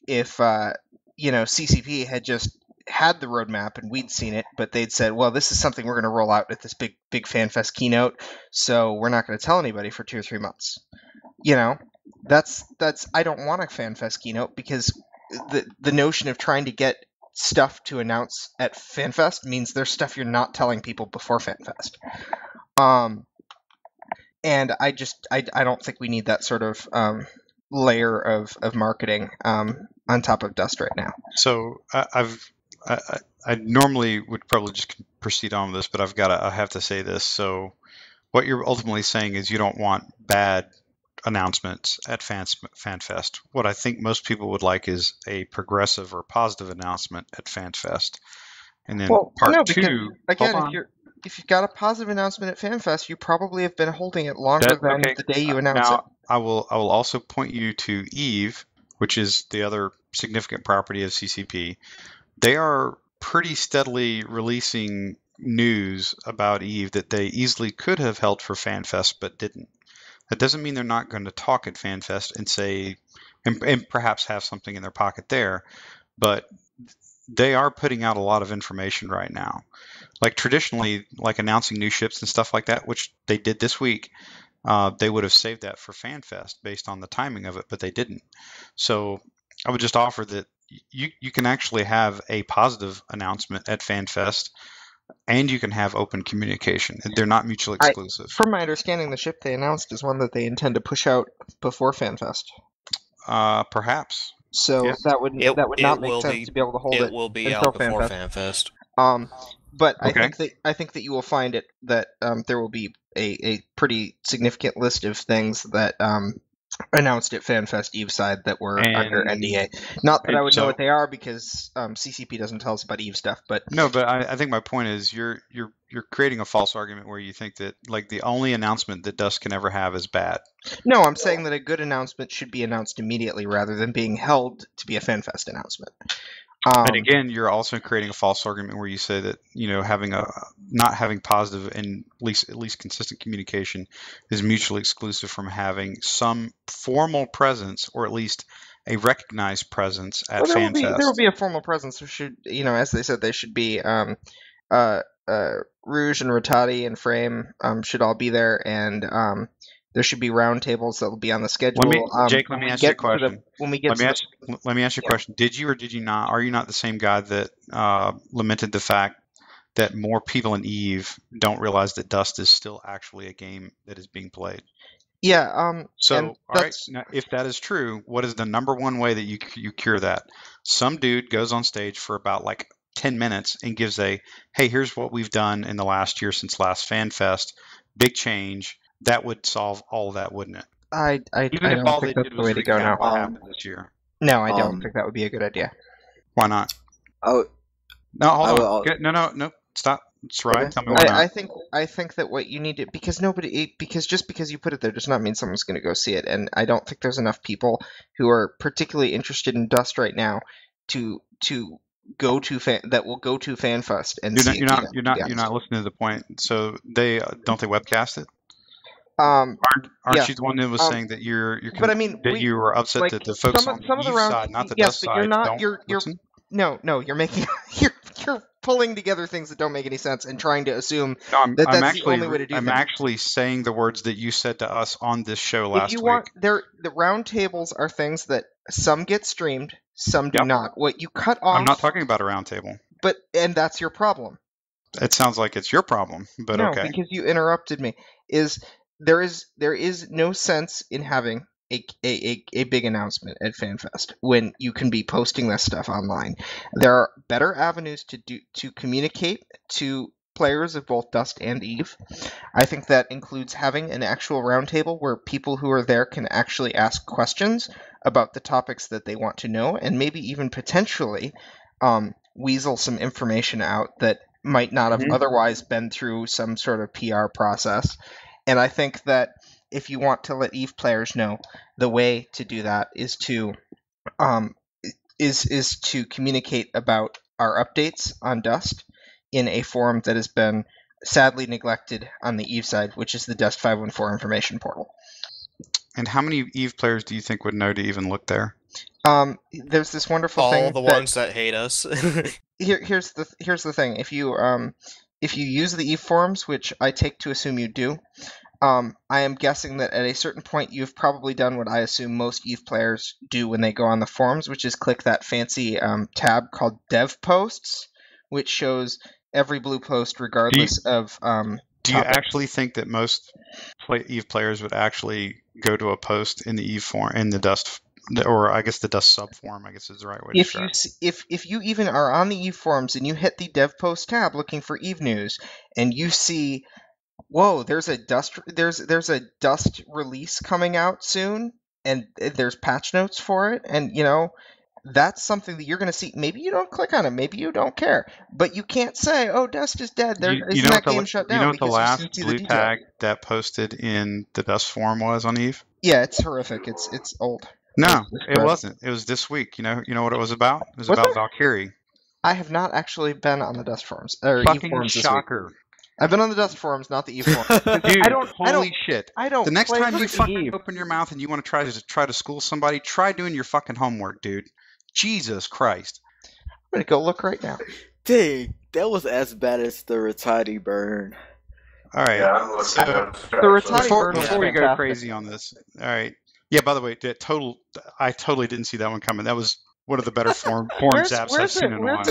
if CCP had just had the roadmap and we'd seen it, but they'd said, well, this is something we're going to roll out at this big FanFest keynote, so we're not going to tell anybody for 2 or 3 months. That's I don't want a FanFest keynote, because the notion of trying to get stuff to announce at FanFest means there's stuff you're not telling people before FanFest. And I don't think we need that sort of layer of marketing on top of Dust right now. So I've I normally would probably just proceed on with this, but I have to say this. So what you're ultimately saying is you don't want bad announcements at FanFest. What I think most people would like is a progressive or positive announcement at FanFest. And then part no, because two. again, hold on. if you've got a positive announcement at FanFest, you probably have been holding it longer than the day you announce it. Now, I will also point you to Eve, which is the other significant property of CCP. They are pretty steadily releasing news about Eve that they easily could have held for FanFest but didn't. That doesn't mean they're not going to talk at FanFest and say, and perhaps have something in their pocket there, but they are putting out a lot of information right now. Like traditionally, like announcing new ships and stuff like that, which they did this week, they would have saved that for FanFest based on the timing of it, but they didn't. So I would just offer that you can actually have a positive announcement at FanFest, and you can have open communication. They're not mutually exclusive. From my understanding, the ship they announced is one that they intend to push out before FanFest. Perhaps. So Yes. that would not make sense to be able to hold it. It will be until out before FanFest. FanFest. But Okay. I think that you will find it that there will be a pretty significant list of things that announced at FanFest Eve side that were under NDA. Not that I would know what they are because CCP doesn't tell us about Eve stuff. But no, but I think my point is you're creating a false argument where you think that like the only announcement that Dust can ever have is bad. No, I'm saying that a good announcement should be announced immediately rather than being held to be a FanFest announcement. And again, you're also creating a false argument where you say that not having positive and at least consistent communication is mutually exclusive from having some formal presence or at least a recognized presence at FanFest. There will be a formal presence. There should, as they said, they should be Rouge and Rotati and Frame should all be there, and there should be roundtables that will be on the schedule. Jake, let me ask you a question. Let me ask you a question. Did you or did you not? Are you not the same guy that lamented the fact that more people in Eve don't realize that Dust is still actually a game that is being played? Yeah. So, all right. Now, if that is true, what is the number one way that you cure that? Some dude goes on stage for about like 10 minutes and gives hey, here's what we've done in the last year since last FanFest. Big change. That would solve all of that, wouldn't it? I don't think that's the way to go now. What happened this year? No, I don't think that would be a good idea. Why not? Oh, no, hold on. No, stop. It's right. Okay. Tell me why not. I think that what you need to because just because you put it there does not mean someone's going to go see it, and I don't think there's enough people who are particularly interested in Dust right now to go to FanFest and you're not listening to the point. So they webcast it? Aren't you the one that was saying that you were upset that the folks on the Eve side, not the Dust side, don't listen? No, you're making you're pulling together things that don't make any sense and trying to assume that's the only way to do things. I'm actually saying the words that you said to us on this show last week. The roundtables are things that some get streamed, some do not. What you cut off. I'm not talking about a roundtable. And that's your problem. It sounds like it's your problem, but no, okay. Because you interrupted me. There is no sense in having a big announcement at FanFest when you can be posting this stuff online. There are better avenues to communicate to players of both Dust and Eve. I think that includes having an actual roundtable where people who are there can actually ask questions about the topics that they want to know, and maybe even potentially weasel some information out that might not have otherwise been through some sort of PR process. And I think that if you want to let Eve players know, the way to do that is to communicate about our updates on Dust in a forum that has been sadly neglected on the Eve side, which is the Dust 514 information portal. And how many Eve players do you think would know to even look there? There's this wonderful thing. All the ones that hate us. Here's the thing. If you use the Eve forums, which I take to assume you do, I am guessing that at a certain point you've probably done what I assume most Eve players do when they go on the forums, which is click that fancy tab called Dev Posts, which shows every blue post regardless of Do you actually think that most Eve players would actually go to a post in the Eve forum, in the Dust or I guess the dust subform, I guess is the right way to If you describe it. if you even are on the Eve forums and you hit the dev post tab looking for Eve news, and you see, whoa, there's a dust release coming out soon, and there's patch notes for it, and that's something that you're going to see. Maybe you don't click on it, maybe you don't care, but you can't say, "Oh, Dust is dead." Isn't that game shut down? You know what the because last you didn't see blue the detail. tag that posted in the dust forum was on Eve? Yeah, it's horrific. It's old. No, It's it bad. wasn't. It was this week. You know what it was about? It was Was about it? Valkyrie. I have not actually been on the Dust forums or Eve Fucking forums this week. shocker. I've been on the Dust forums, not the Eve forums. Dude, holy shit. I don't. The next play time you for fucking Eve. open your mouth and you want to try to school somebody, try doing your fucking homework, dude. Jesus Christ. I'm gonna go look right now. Dang, that was as bad as the Rattati burn. All right. Yeah, I'm looking So, at the Rattati before burn was we go fantastic. crazy on this, all right. Yeah, by the way, I totally didn't see that one coming. That was one of the better forum zaps I've seen in a while.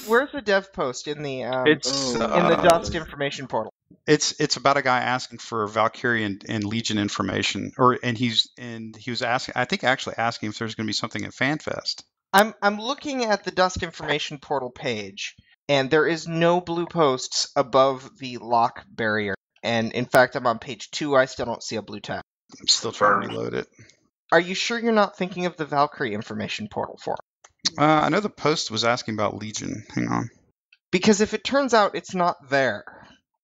Where's the dev post in the It's in the Dust information portal? It's about a guy asking for Valkyrie and Legion information, and he was asking, I think actually asking if there's going to be something at FanFest. I'm looking at the Dust information portal page, and there is no blue posts above the lock barrier. And in fact, I'm on page 2. I still don't see a blue tab. I'm still trying to reload it. Are you sure you're not thinking of the Valkyrie information portal forum? I know the post was asking about Legion. Hang on. Because if it turns out it's not there,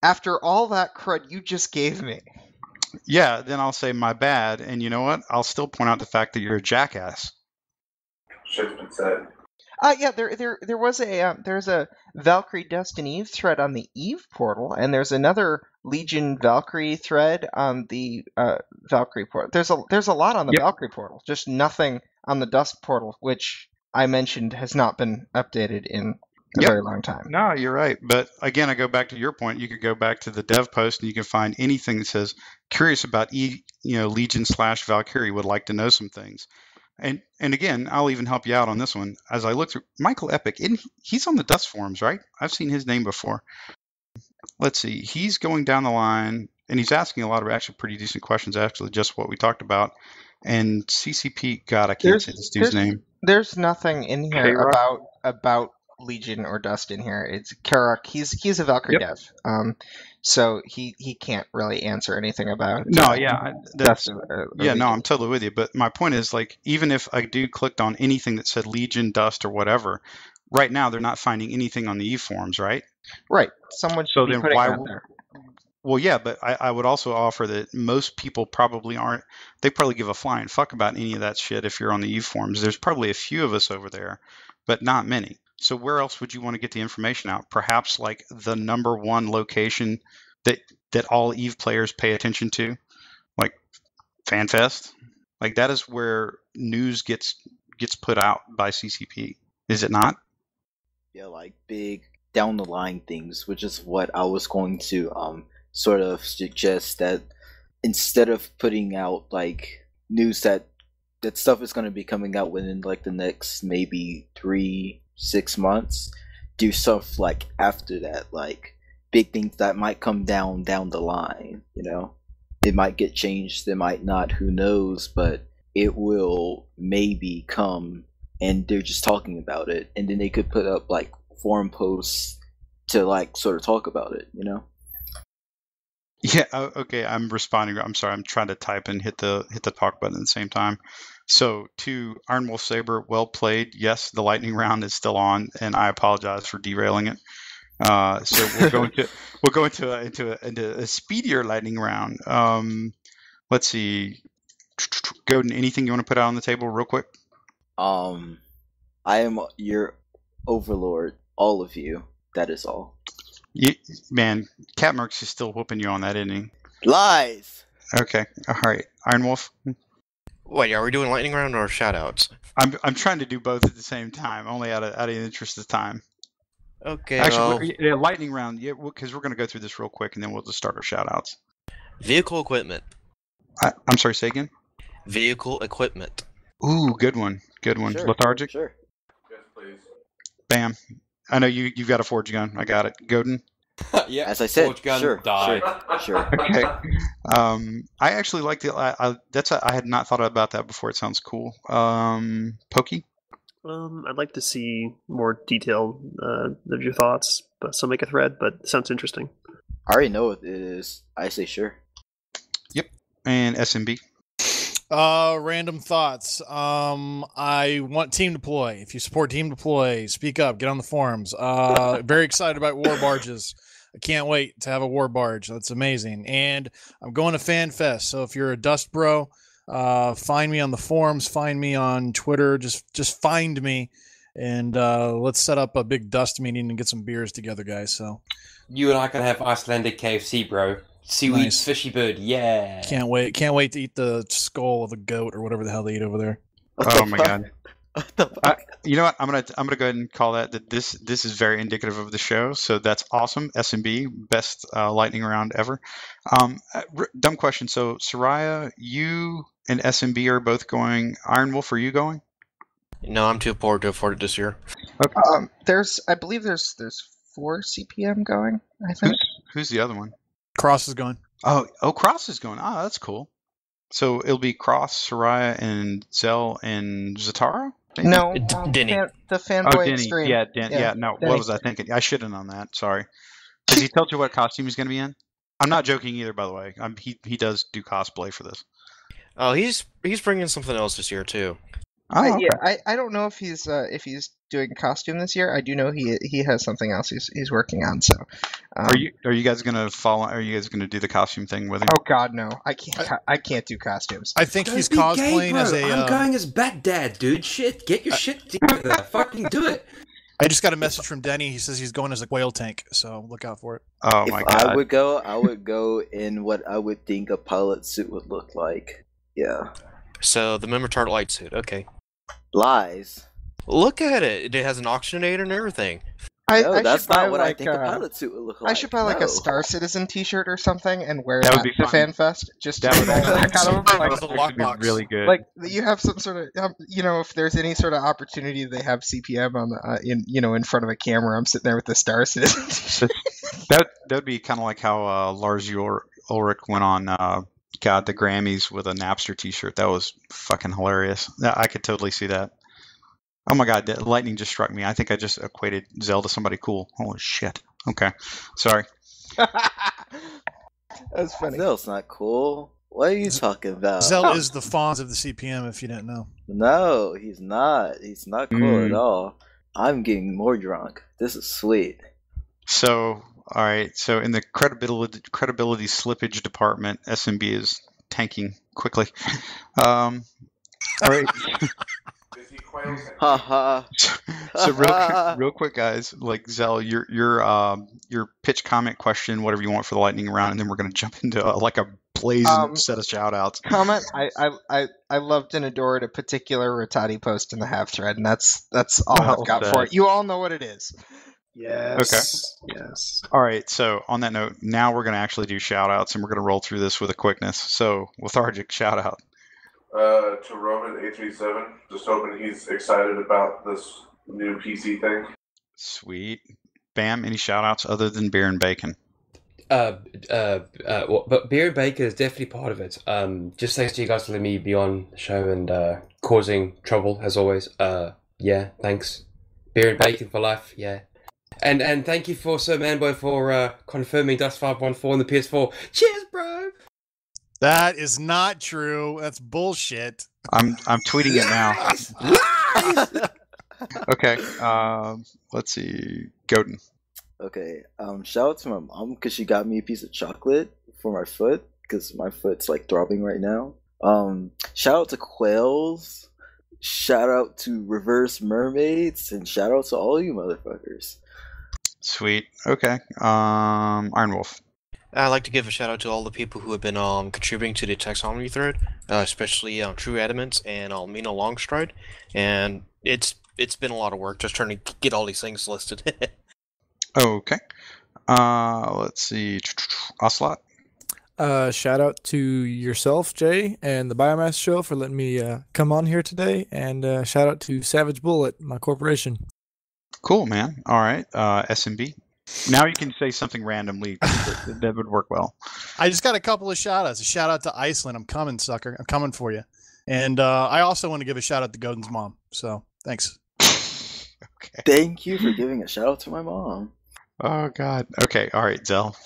after all that crud you just gave me. Yeah, then I'll say my bad, and you know what? I'll still point out the fact that you're a jackass. Shit's been said. Yeah, there was there's a Valkyrie Dust and Eve thread on the Eve portal, and there's another Legion Valkyrie thread on the Valkyrie portal. There's a lot on the Valkyrie portal, just nothing on the Dust portal, which I mentioned has not been updated in a very long time. No, you're right. But again, I go back to your point. You could go back to the dev post and you can find anything that says curious about Legion / Valkyrie, would like to know some things. And again, I'll even help you out on this one. As I look through Michael Epic, he's on the Dust forums, right? I've seen his name before. Let's see. He's going down the line and he's asking a lot of actually pretty decent questions, actually, just what we talked about. And CCP, God, I can't say this dude's name. There's nothing in here about Legion or Dust in here. It's Karak. He's a Valkyrie dev. So he can't really answer anything about Dust. No, I'm totally with you. But my point is, like, even if I do clicked on anything that said Legion, Dust, or whatever, right now they're not finding anything on the E forums, right? Right. Someone should be putting that there. Well, yeah, but I would also offer that most people probably aren't. They probably give a flying fuck about any of that shit if you're on the Eve forums. There's probably a few of us over there, but not many. So where else would you want to get the information out? Perhaps like the number one location that all Eve players pay attention to, like FanFest. Like that is where news gets put out by CCP. Is it not? Yeah, like big down the line things, which is what I was going to sort of suggest, that instead of putting out like news that stuff is going to be coming out within like the next maybe 3-6 months, do stuff like after that, like big things that might come down the line. It might get changed, it might not, who knows, but it will maybe come, and they're just talking about it, and then they could put up like forum posts to like sort of talk about it. Yeah. Okay. I'm responding. I'm sorry. I'm trying to type and hit the talk button at the same time. So to Iron Wolf Saber, well played. Yes, the lightning round is still on, and I apologize for derailing it. So we'll go into a speedier lightning round. Let's see. Godin, anything you want to put out on the table real quick? I am your overlord, all of you. That is all. Man, Catmerks is still whooping you on that, isn't he? Lies! Okay. All right. Iron Wolf? Wait, are we doing lightning round or shoutouts? I'm trying to do both at the same time, only out of the interest of time. Okay. Actually, lightning round, yeah, because we're going to go through this real quick, and then we'll just start our shoutouts. Vehicle equipment. I'm sorry, say again? Vehicle equipment. Ooh, good one. Good one. Sure, Lethargic? Sure. Yes, please. Bam. I know you've got a forge gun. I got it. Godin? Yeah. As I said, Forge gun, sure, die. sure. Okay. I actually like the. I had not thought about that before. It sounds cool. Pokey. I'd like to see more detail of your thoughts, but still make a thread. But it sounds interesting. I already know what it is. I say sure. Yep. And SMB. Random thoughts. I want Team Deploy. If you support Team Deploy, speak up. Get on the forums. Very excited about war barges. I can't wait to have a war barge. That's amazing. And I'm going to Fanfest. So if you're a Dust Bro, find me on the forums. Find me on Twitter. Just find me, and let's set up a big Dust meeting and get some beers together, guys. So You and I can have Icelandic KFC, bro. Seaweed Nice. fishy bird, yeah. can't wait to eat the skull of a goat or whatever the hell they eat over there. Oh my god. What the fuck? You know what? I'm gonna go ahead and call that this is very indicative of the show. So that's awesome. SMB, best lightning round ever. Dumb question. So Soraya, you and SMB are both going. Iron Wolf, are you going? No, I'm too poor to afford it this year. I believe there's 4 CPM going. I think. Who's the other one? Cross is going. Oh, Cross is going. Oh, that's cool. So it'll be Cross, Soraya, and Zell and Zatara? maybe? No, Denny. the Oh, fanboy Denny. extreme. Yeah, yeah. No, Denny. what was I thinking? I should have known that. Sorry. Does he tell you what costume he's going to be in? I'm not joking either, by the way. He does do cosplay for this. Oh, he's bringing something else this year too. Oh, okay. I don't know if he's doing a costume this year. I do know he has something else he's working on. So, Are you guys going to follow? Are you guys going to do the costume thing with him? Oh God, no! I can't do costumes. I think Don't he's be gay, cosplaying bro. as a. I'm going as Bat Dad, dude. Shit, get your shit together. Fucking do it. I just got a message from Denny. He says he's going as a whale tank, so look out for it. Oh If my god. I would go in what I would think a pilot suit would look like. Yeah. So the Mimitar light suit. Okay, Lies. look at it. It has an oxygenator and everything. No, I that's should buy not what I like think a pilot suit would look like. I should buy like No. a Star Citizen T-shirt or something and wear That that, would be to fun. FanFest. Just That to would that kind of That was like, a lockbox. really good. like you have some sort of if there's any sort of opportunity they have CPM on the in front of a camera, I'm sitting there with the Star Citizen T-shirt. that would be kind of like how Lars Ulrich went on the Grammys with a Napster T-shirt. That was fucking hilarious. I could totally see that. Oh my god, that lightning just struck me. I think I just equated Zell to somebody cool. Holy shit. Okay, sorry. That's funny. Zell's not cool. What are you talking about? Zell is the Fonz of the CPM, if you didn't know. No, he's not. He's not cool at all. I'm getting more drunk. This is sweet. So, all right. So, in the credibility slippage department, SMB is tanking quickly. All right. Is he quail? Ha ha. So real quick, guys. Like Zell, your pitch, comment, question, whatever you want for the lightning round, and then we're gonna jump into like a blazing set of shout outs. Comment. I loved and adored a particular Rotati post in the half thread, and that's all Well I've got said. for it. You all know what it is. Yes. Yes. All right. So on that note, now we're gonna actually do shout outs, and we're gonna roll through this with a quickness. So lethargic shout out. To Roman 837, just hoping he's excited about this new PC thing. Sweet. Bam. Any shout outs other than beer and bacon? But beer and bacon is definitely part of it. Just thanks to you guys for letting me be on the show and causing trouble as always. Yeah, thanks. Beer and bacon for life. Yeah, and thank you for SirManBoy for confirming Dust 514 on the PS4. Cheers, bro. That is not true. That's bullshit. I'm tweeting it now. Lies! Okay. Let's see. Godin. Okay. Shout out to my mom because she got me a piece of chocolate for my foot because my foot's like throbbing right now. Shout out to Quails. Shout out to Reverse Mermaids, and shout out to all you motherfuckers. Sweet. Okay. Iron Wolf. I'd like to give a shout out to all the people who have been contributing to the taxonomy thread, especially True Adamants and Mina Longstride, and it's been a lot of work just trying to get all these things listed. Okay. Let's see. Ocelot. Shout out to yourself, Jay, and the Biomassed show for letting me come on here today, and shout out to Savage Bullet, my corporation. Cool, man. All right. SMB. Now you can say something randomly. That would work well. I just got a couple of shout outs. A shout out to Iceland. I'm coming, sucker. I'm coming for you. And I also want to give a shout out to Godin's mom. So thanks. Okay. Thank you for giving a shout out to my mom. Oh God. Okay. All right, Zell.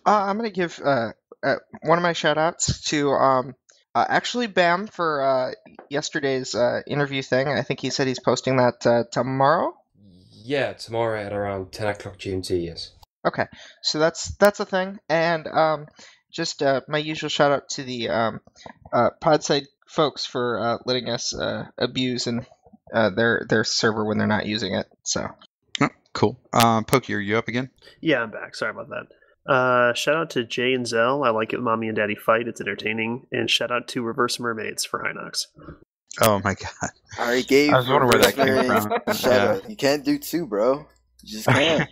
I'm gonna give one of my shout outs to actually BAMM for yesterday's interview thing. I think he said he's posting that tomorrow. Yeah, tomorrow at around 10 o'clock GMT, yes. Okay, so that's a thing, and just my usual shout out to the Podside folks for letting us abuse and their server when they're not using it. So Oh, cool. Pokey, are you up again? Yeah, I'm back. Sorry about that. Shout out to Jay and Zell. I like it when Mommy and Daddy fight. It's entertaining. And shout out to Reverse Mermaids for Hinox. Oh my God. I already gave. I was wondering where that came from. Shout out. You can't do two, bro. You just can't.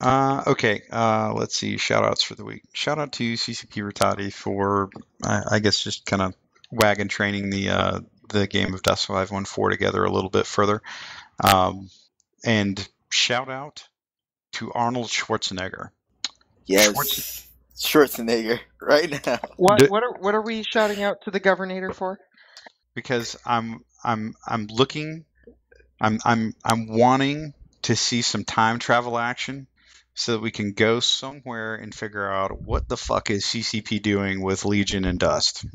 Okay. Let's see. Shout outs for the week. Shout out to CCP Rotati for, I guess, just kind of wagon training the game of Dust 514 together a little bit further. And shout out to Arnold Schwarzenegger. Yes. Schwarzenegger. Right now. What are we shouting out to the Governator for? Because I'm wanting to see some time travel action so that we can go somewhere and figure out what the fuck is CCP doing with Legion and Dust.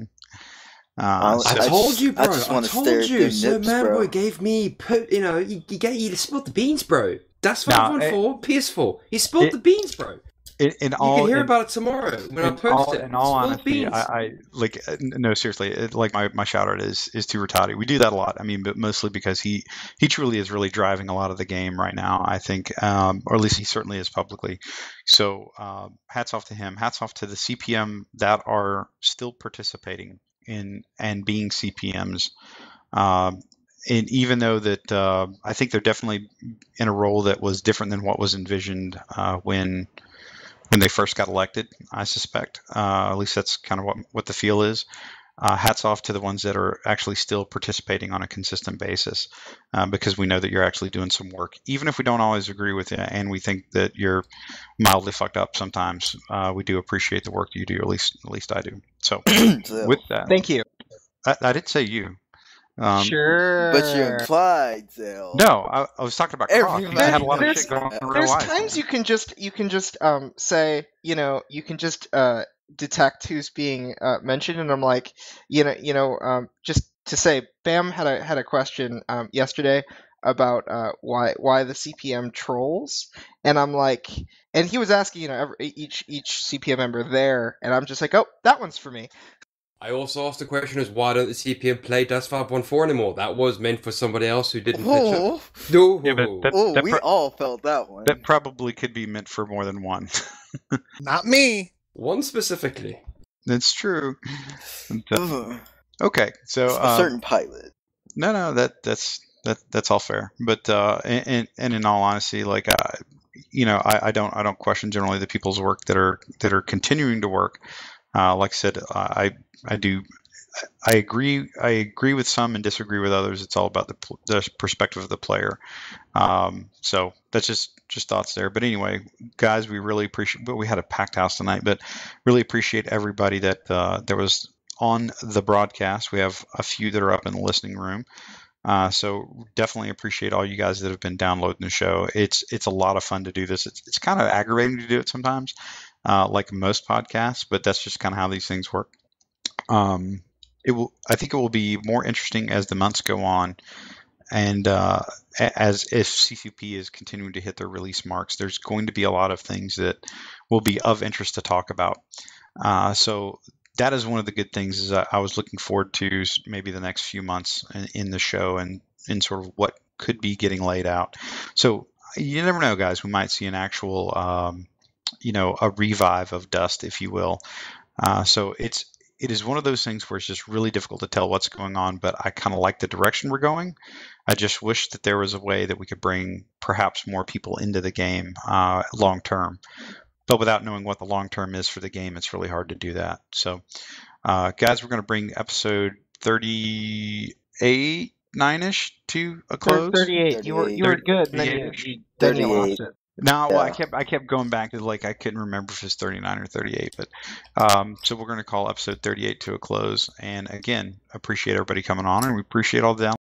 I told you, bro. I told you. SirManBoy SirManBoy gave me, he spilled the beans, bro. That's 514, PS4. He spilled the beans, bro. You can hear about it tomorrow when I post it. In all honesty, I like no, seriously. Like my shout out is to Rotati. We do that a lot. I mean, but mostly because he truly is really driving a lot of the game right now. I think, or at least he certainly is publicly. So hats off to him. Hats off to the CPM that are still participating in and being CPMs. And even though that I think they're definitely in a role that was different than what was envisioned when they first got elected, I suspect. At least that's kind of what the feel is. Hats off to the ones that are actually still participating on a consistent basis, because we know that you're actually doing some work. Even if we don't always agree with you and we think that you're mildly fucked up sometimes, we do appreciate the work you do, at least I do. So with that. Thank you. I did say you. Sure. But you implied, Zell. No, I was talking about Croc. You had a lot of shit going on in real There's life. times you can just say, you can just detect who's being mentioned, and I'm like, just to say, Bam had a question yesterday about why the CPM trolls, and I'm like, and he was asking each CPM member there, and I'm just like, oh, that one's for me. I also asked the question is why don't the CPM play Dust 514 anymore? That was meant for somebody else who didn't pitch it. No. Yeah, but we all felt that one. That probably could be meant for more than one. Not me. One specifically. That's true. Okay, so a certain pilot. No, that's all fair. But and in all honesty, like I don't question generally the people's work that are continuing to work. Like I said, I agree with some and disagree with others. It's all about the perspective of the player. So that's just thoughts there. But anyway, guys, we really appreciate. But we had a packed house tonight. But really appreciate everybody that there was on the broadcast. We have a few that are up in the listening room. So definitely appreciate all you guys that have been downloading the show. It's a lot of fun to do this. It's kind of aggravating to do it sometimes, like most podcasts, but that's just kind of how these things work. I think it will be more interesting as the months go on, and as if CCP is continuing to hit their release marks, there's going to be a lot of things that will be of interest to talk about. So that is one of the good things is I was looking forward to maybe the next few months in the show and in sort of what could be getting laid out. So you never know, guys. We might see an actual, a revive of Dust, if you will. So it is one of those things where it's just really difficult to tell what's going on, but I kind of like the direction we're going. I just wish that there was a way that we could bring perhaps more people into the game long term. But without knowing what the long term is for the game, it's really hard to do that. So, guys, we're going to bring episode 38, 9-ish to a close. 38. You were good. 38. Then you lost it. No, well, Yeah. I kept going back to like I couldn't remember if it's 39 or 38, but so we're going to call episode 38 to a close. And again, appreciate everybody coming on, and we appreciate all the